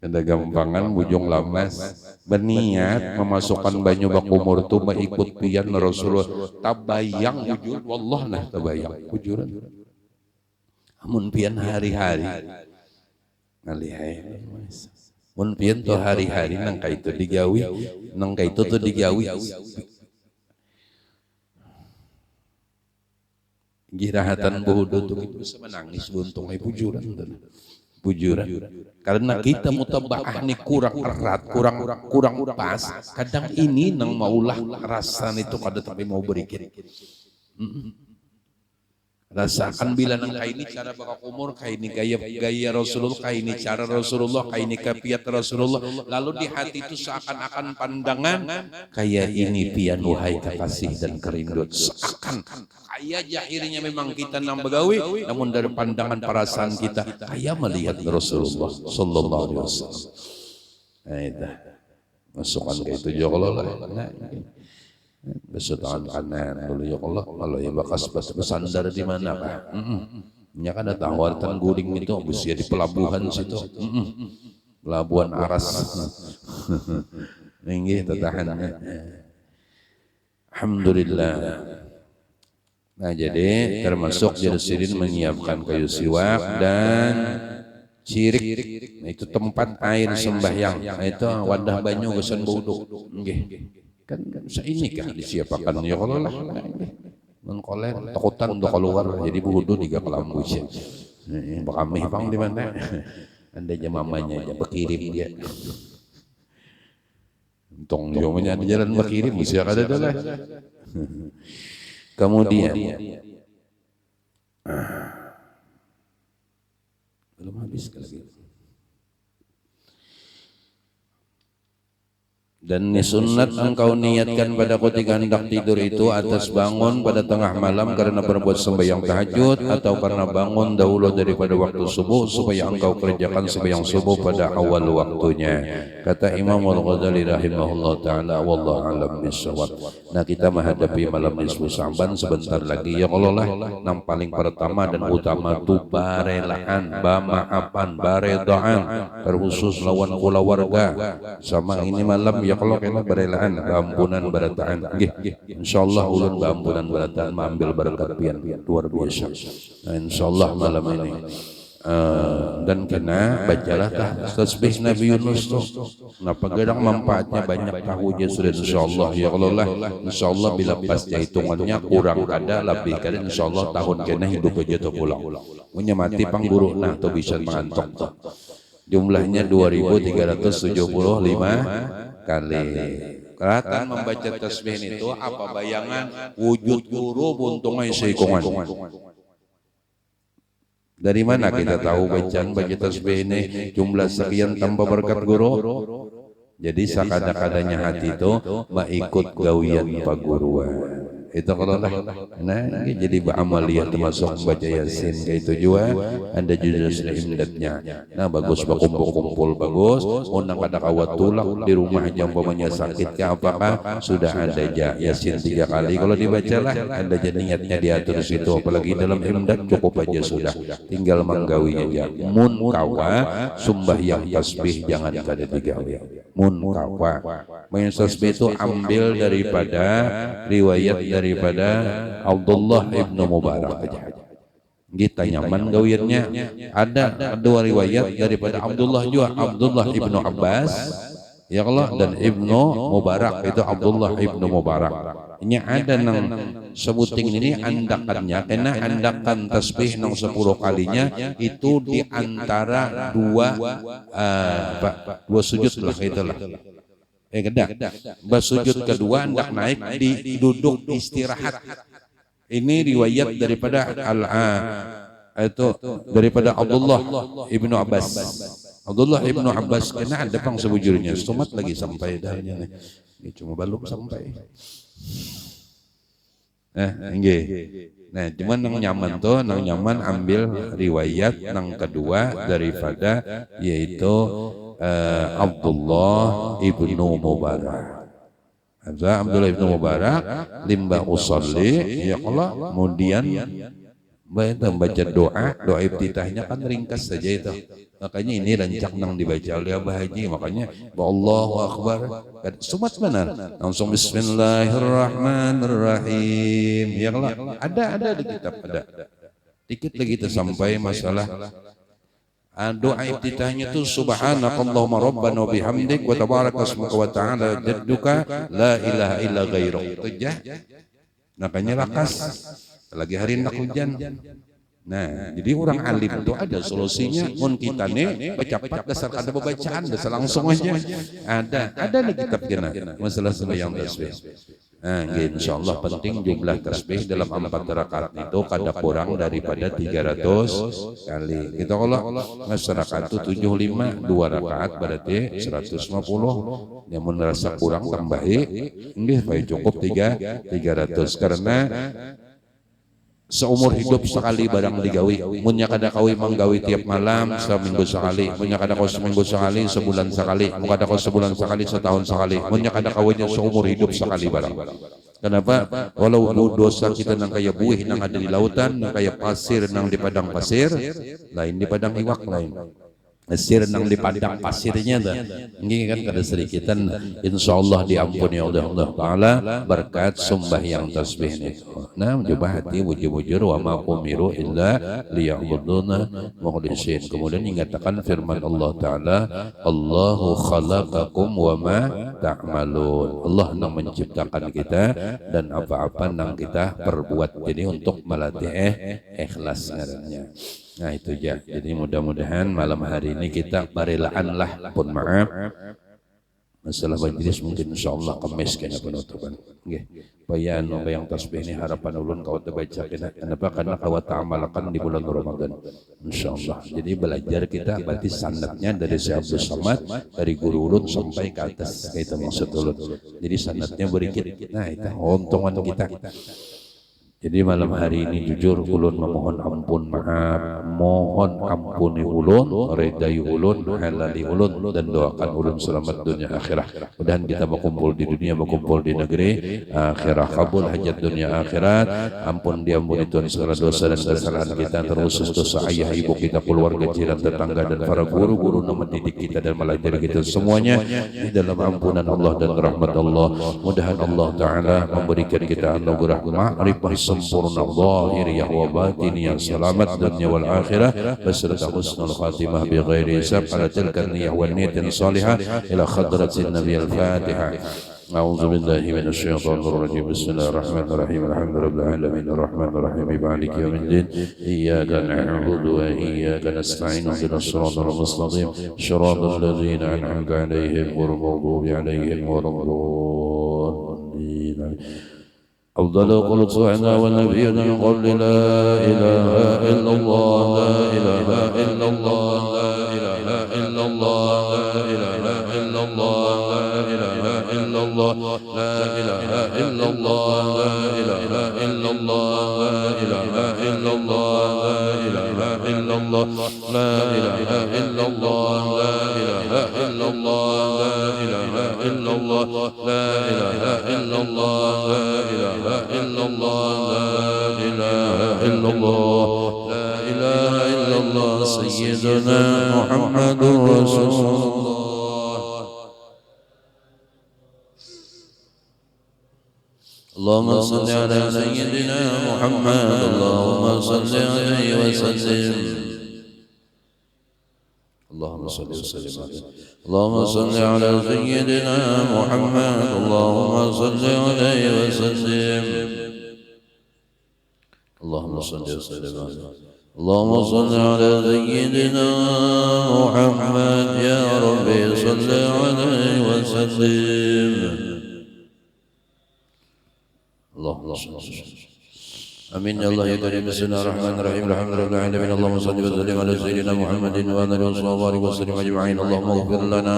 Ada gampangan bujung lamas berniat memasukkan banyu bakumur tu ikut pian Rasulullah tabayang bujur wallah nah tabayang bujuran amun pian hari-hari ngalihai mun pian tu hari-hari nang kaitu digawi nang kaitu tu digawi girahatan buhudu tu bisa menangis buntung ai bujuran karena kita mutabaah nih kurang erat kurang pas kadang ini nang maulah rasan itu kada tapi mau berikin rasakan bila nang kaini cara bakal umur kaini gaya Rasulullah kaini cara Rasulullah kaini kapiat Rasulullah lalu di hati itu seakan-akan pandangan kayak ini pian wahai kekasih dan kerindut seakan kayak jahirnya memang kita nang begawi namun dari pandangan perasaan kita kayak melihat Rasulullah sallallahu alaihi wasallam. Nah itu masukkan ke itu jokolo lah. Besok tangan kanan dulu ya Allah kalau yang bakas bersandar di mana Pak? Nya kan ada tawartan guling itu bisa di pelabuhan situ. Pelabuhan Aras. Nggih tatahan. Alhamdulillah. Nah jadi termasuk Jasirin menyiapkan kayu siwak dan cirik. Nah, itu tempat air sembahyang. Nah, itu wadah banyu gesan bodo. Nggih. Kan ini kan disiapkan ya kalau lah mengkoler takutan untuk keluar jadi budu tiga kelambu sih kami bang di mana anda aja mamanya aja berkirim dia untung jomanya di jalan berkirim bisa ada dah kemudian belum habis lagi. Dan sunat engkau niatkan pada ketika hendak tidur itu atas bangun pada tengah malam karena berbuat sembahyang tahajud atau karena bangun dahulu daripada waktu subuh supaya engkau kerjakan sembahyang subuh pada awal waktunya. Kata Imam Al-Ghazali rahimahullah ta'ala wallahu a'lam bishawab. Nah kita menghadapi malam nisfu Sya'ban sebentar lagi ya Allah lah. Yang paling pertama dan utama itu barelaan, bamaafan, baredaan terkhusus lawan keluarga sama ini malam ya kalau kena berelaan ampunan barataan insyaallah ulun ampunan barataan mengambil berkat pian luar biasa nah, insyaallah malam ini dan kena bacalah tasbih Nabi Yunus tuh kenapa gedang manfaatnya banyak tahu aja sudah insyaallah ya Allah lah insyaallah bila pasca hitungannya kurang ada lebih kada insyaallah tahun kena hidup aja tuh pulang punya mati pangguru nah tuh bisa mengantok tuh jumlahnya 2375 kali. Kelihatan membaca tasbih itu apa bayangan wujud guru buntungai seikongan. Dari mana kita tahu bacaan baca tasbih ini jumlah sekian tanpa berkat guru? Jadi sakada-kadanya hati itu mengikut gawian pak guruan. Itu kalau lah, nah jadi beramaliyah termasuk baca yasin kayak itu juga, anda juga sudah imdatnya. Nah bagus berkumpul-kumpul bagus, undang kada kawat tulak di rumah aja umpamanya sakit ke apakah sudah ada aja yasin 3 kali kalau dibacalah, anda jadi niatnya diatur situ, apalagi dalam imdat cukup aja sudah, tinggal menggawinya aja. Mun kawa sembahyang tasbih jangan kada digawi. Mun kawa, main tasbih itu ambil daripada riwayat daripada Abdullah ibnu Mubarak aja. Kita nyaman gawirnya ada dua riwayat daripada Abdullah juga Abdullah ibnu Abbas ya Allah dan ibnu Mubarak itu Abdullah ibnu Mubarak. Ini ada nang sebuting ini andakannya karena andakan tasbih nang 10 kalinya itu di antara dua sujud lah itulah. Bersujud kedua hendak naik di duduk istirahat. Ini riwayat daripada daripada Abdullah ibnu Abbas. Abdullah ibnu Abbas kena ada pang sebujurnya. Sumat lagi sampai dahnya nih. Ini cuma belum sampai. Nah, cuman nang nyaman tuh, nang nyaman ambil riwayat nang kedua daripada yaitu Abdullah ibnu Mubarak. Abdullah ibnu Mubarak limbah usolli ya Allah kemudian Baca doa iftitahnya kan ringkas saja itu. Makanya ini rancak nang dibaca oleh Abah Haji. Makanya Allahu Akbar. Sumat benar. Langsung Bismillahirrahmanirrahim. Yang lah ada di kitab ada. Dikit lagi kita sampai masalah doa iftitahnya itu subhanakallahumma rabbana wa bihamdik wa tabaraka ismuka wa ta'ala jadduka la ilaha illa ghairuk. Itu jah. Makanya rakas lagi hari nak hujan. Nah, jadi orang alim itu ada solusinya. Mun kita nih baca dasar ada pembacaan, dasar langsung aja. Ada di kitab kita masalah sembahyang tasbih. Nah, insyaallah penting jumlah tasbih dalam 4 rakaat itu kada kurang daripada 300 kali. Kita kalau masyarakat itu 75 2 rakaat berarti 150. Yang merasa kurang tambahi, nggih bae cukup 300 karena seumur hidup sekali barang digawi. Munnya kada kawi manggawi tiap malam seminggu sekali. Munnya kada kau seminggu sekali, sebulan sekali. Mun kada kau sebulan sekali, setahun sekali. Munnya kada kawinya seumur hidup sekali barang. Kenapa? Walau dosa kita nang kaya buih nang ada di lautan, nang kaya pasir nang di padang pasir, lain di padang iwak lain. Pasir nang di padang pasirnya dah. Ini kan kada sedikitan insyaallah diampuni oleh Allah Taala berkat sembahyang tasbih itu. Nah, coba hati bujur-bujur wa ma umiru illa liya'buduna mukhlishin. Kemudian ingatakan firman Allah Taala, Allahu khalaqakum wa ma ta'malun. Allah yang menciptakan kita dan apa-apa yang kita perbuat. Jadi untuk melatih ikhlas ngarannya. Nah itu ya. Jadi mudah-mudahan malam hari ini kita barelaan pun maaf. Masalah majlis mungkin insyaallah Kamis kayaknya penutupan. Nggih. Bayan yang tasbih ini harapan ulun kau terbaca kena. Kenapa? Karena kau ta'amalakan di bulan Ramadan. Insyaallah. Jadi belajar kita berarti sanadnya dari Syekh Abdul Samad dari guru ulun sampai ke atas. Itu maksud ulun. Jadi sanadnya berikit. Nah itu untungan kita. Jadi malam hari ini jujur ulun memohon ampun maaf, mohon ampuni ulun, redai ulun, halali ulun dan doakan ulun selamat dunia akhirat. Mudah-mudahan kita berkumpul di dunia, berkumpul di negeri akhirat, kabul hajat dunia akhirat. Ampun diampuni Tuhan segala dosa dan kesalahan kita, terkhusus dosa ayah ibu kita, keluarga, jiran, tetangga dan para guru-guru yang mendidik kita dan melajari kita semuanya di dalam ampunan Allah dan rahmat Allah. Mudah-mudahan Allah Taala memberikan kita anugerah ma'rifah sempurna zahiriyah wa batiniyah selamat dunia wal akhirah beserta husnul khatimah bi ghairi hisab ala tilka niyah wa niyatin salihah ila khadratin nabi al-fatihah. أعوذ بالله من الشيطان الرجيم بسم الله الرحمن الرحيم الحمد لله رب العالمين الرحمن الرحيم مالك يوم الدين إياك نعبد وإياك نستعين اهدنا الصراط المستقيم صراط الذين أنعمت عليهم غير المغضوب عليهم ولا الضالين. أفضل قل صعنا والنبينا من قبل لا إله إلا الله لا إله إلا الله لا إله إلا الله لا إله إلا الله لا إله إلا الله لا إله إلا الله لا إله إلا الله لا إله إلا الله لا إله إلا الله لا إله إلا الله لا إله إلا الله لا إله إلا الله لا إله إلا الله لا إله إلا الله لا إله إلا الله لا إله إلا الله سيدنا محمد رسول الله. اللهم صل على سيدنا محمد اللهم صل عليه وسلم. اللهم صل وسلم عليه. اللهم صل على سيدنا محمد اللهم صل عليه وسلم. اللهم صل وسلم عليه. اللهم صل على سيدنا محمد يا ربي صل عليه وسلم. اللهم صل وسلم. آمين يا الله يا كريم. بسم الله الرحمن الرحيم الحمد لله رب العالمين اللهم صل وسلم على سيدنا محمد وعلى اله وصحبه وسلم اجمعين. اللهم اغفر لنا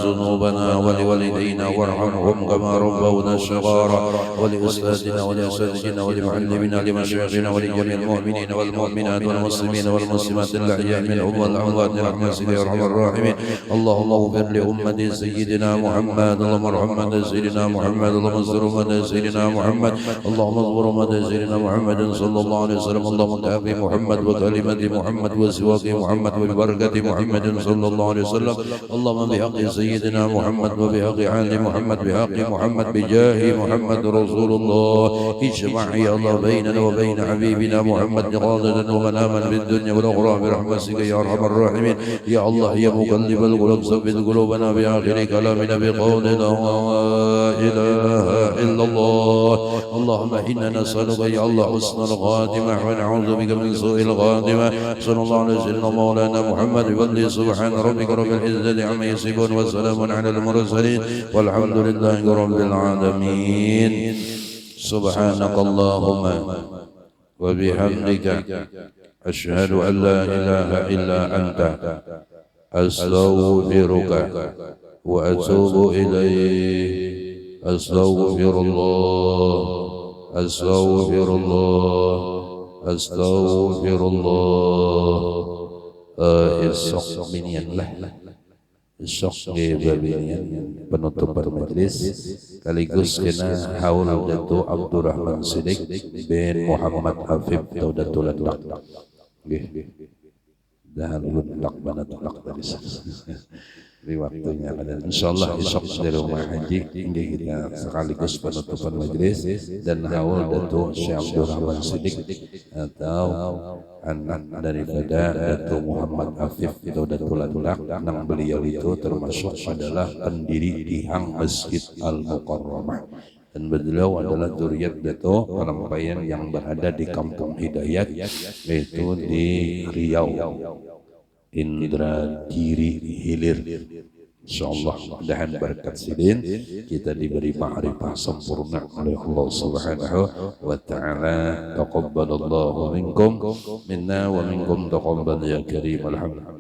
ذنوبنا ولوالدينا وارحمهم كما ربونا صغارا ولأستاذنا ولأساتذتنا ولمعلمنا لمشايخنا ولجميع المؤمنين والمؤمنات والمسلمين والمسلمات الأحياء منهم والأموات برحمتك يا أرحم الراحمين. اللهم اغفر لأمة سيدنا محمد اللهم ارحم أمة سيدنا محمد اللهم انصر أمة سيدنا محمد اللهم اصبر أمة سيدنا محمد محمد صلى الله عليه وسلم اللهم كافي محمد وكلمة محمد وسواك محمد وببركة محمد صلى الله عليه وسلم اللهم بحق سيدنا محمد وبحق آل محمد بحق محمد بجاه محمد رسول الله اجمع يا الله بيننا وبين حبيبنا محمد قاضة ومناما في الدنيا والأخرى برحمتك يا أرحم الراحمين يا الله يا مقلب القلوب ثبت قلوبنا بآخر كلامنا بقول لا إله إلا الله اللهم إنا نسألك يا الله حسن الخاتمة ونعوذ بك من سوء الخاتمة صلى الله عليه وسلم مولانا محمد بفضل سبحان ربك رب العزة عما يصفون وسلام على المرسلين والحمد لله رب العالمين سبحانك اللهم وبحمدك أشهد أن لا إله إلا أنت أستغفرك وأتوب إليه أستغفر الله أستغفر الله أستغفر الله esok minian lah esok babinian penutupan majelis sekaligus kena haul Dato Abdurrahman Siddiq bin Muhammad Hafib Daudatul Lak nggih dahun lak banatulak tadi di waktunya dan insyaallah esok dari rumah haji hingga kita sekaligus penutupan majelis dan haul Dato Syekh Abdurrahman Siddiq atau anak daripada Dato Muhammad Afif Daudatul Lak yang beliau itu termasuk adalah pendiri Tihang Masjid Al-Mukarramah dan beliau adalah zuriat Dato Pelampaian yang berada di Kampung Hidayat yaitu di Riau Indragiri Hilir. Insyaallah mudah-mudahan berkat sidin kita diberi ma'rifah sempurna oleh Allah Subhanahu wa taala. Taqabbalallahu minkum minna wa minkum taqabbal ya karim. Alhamdulillah.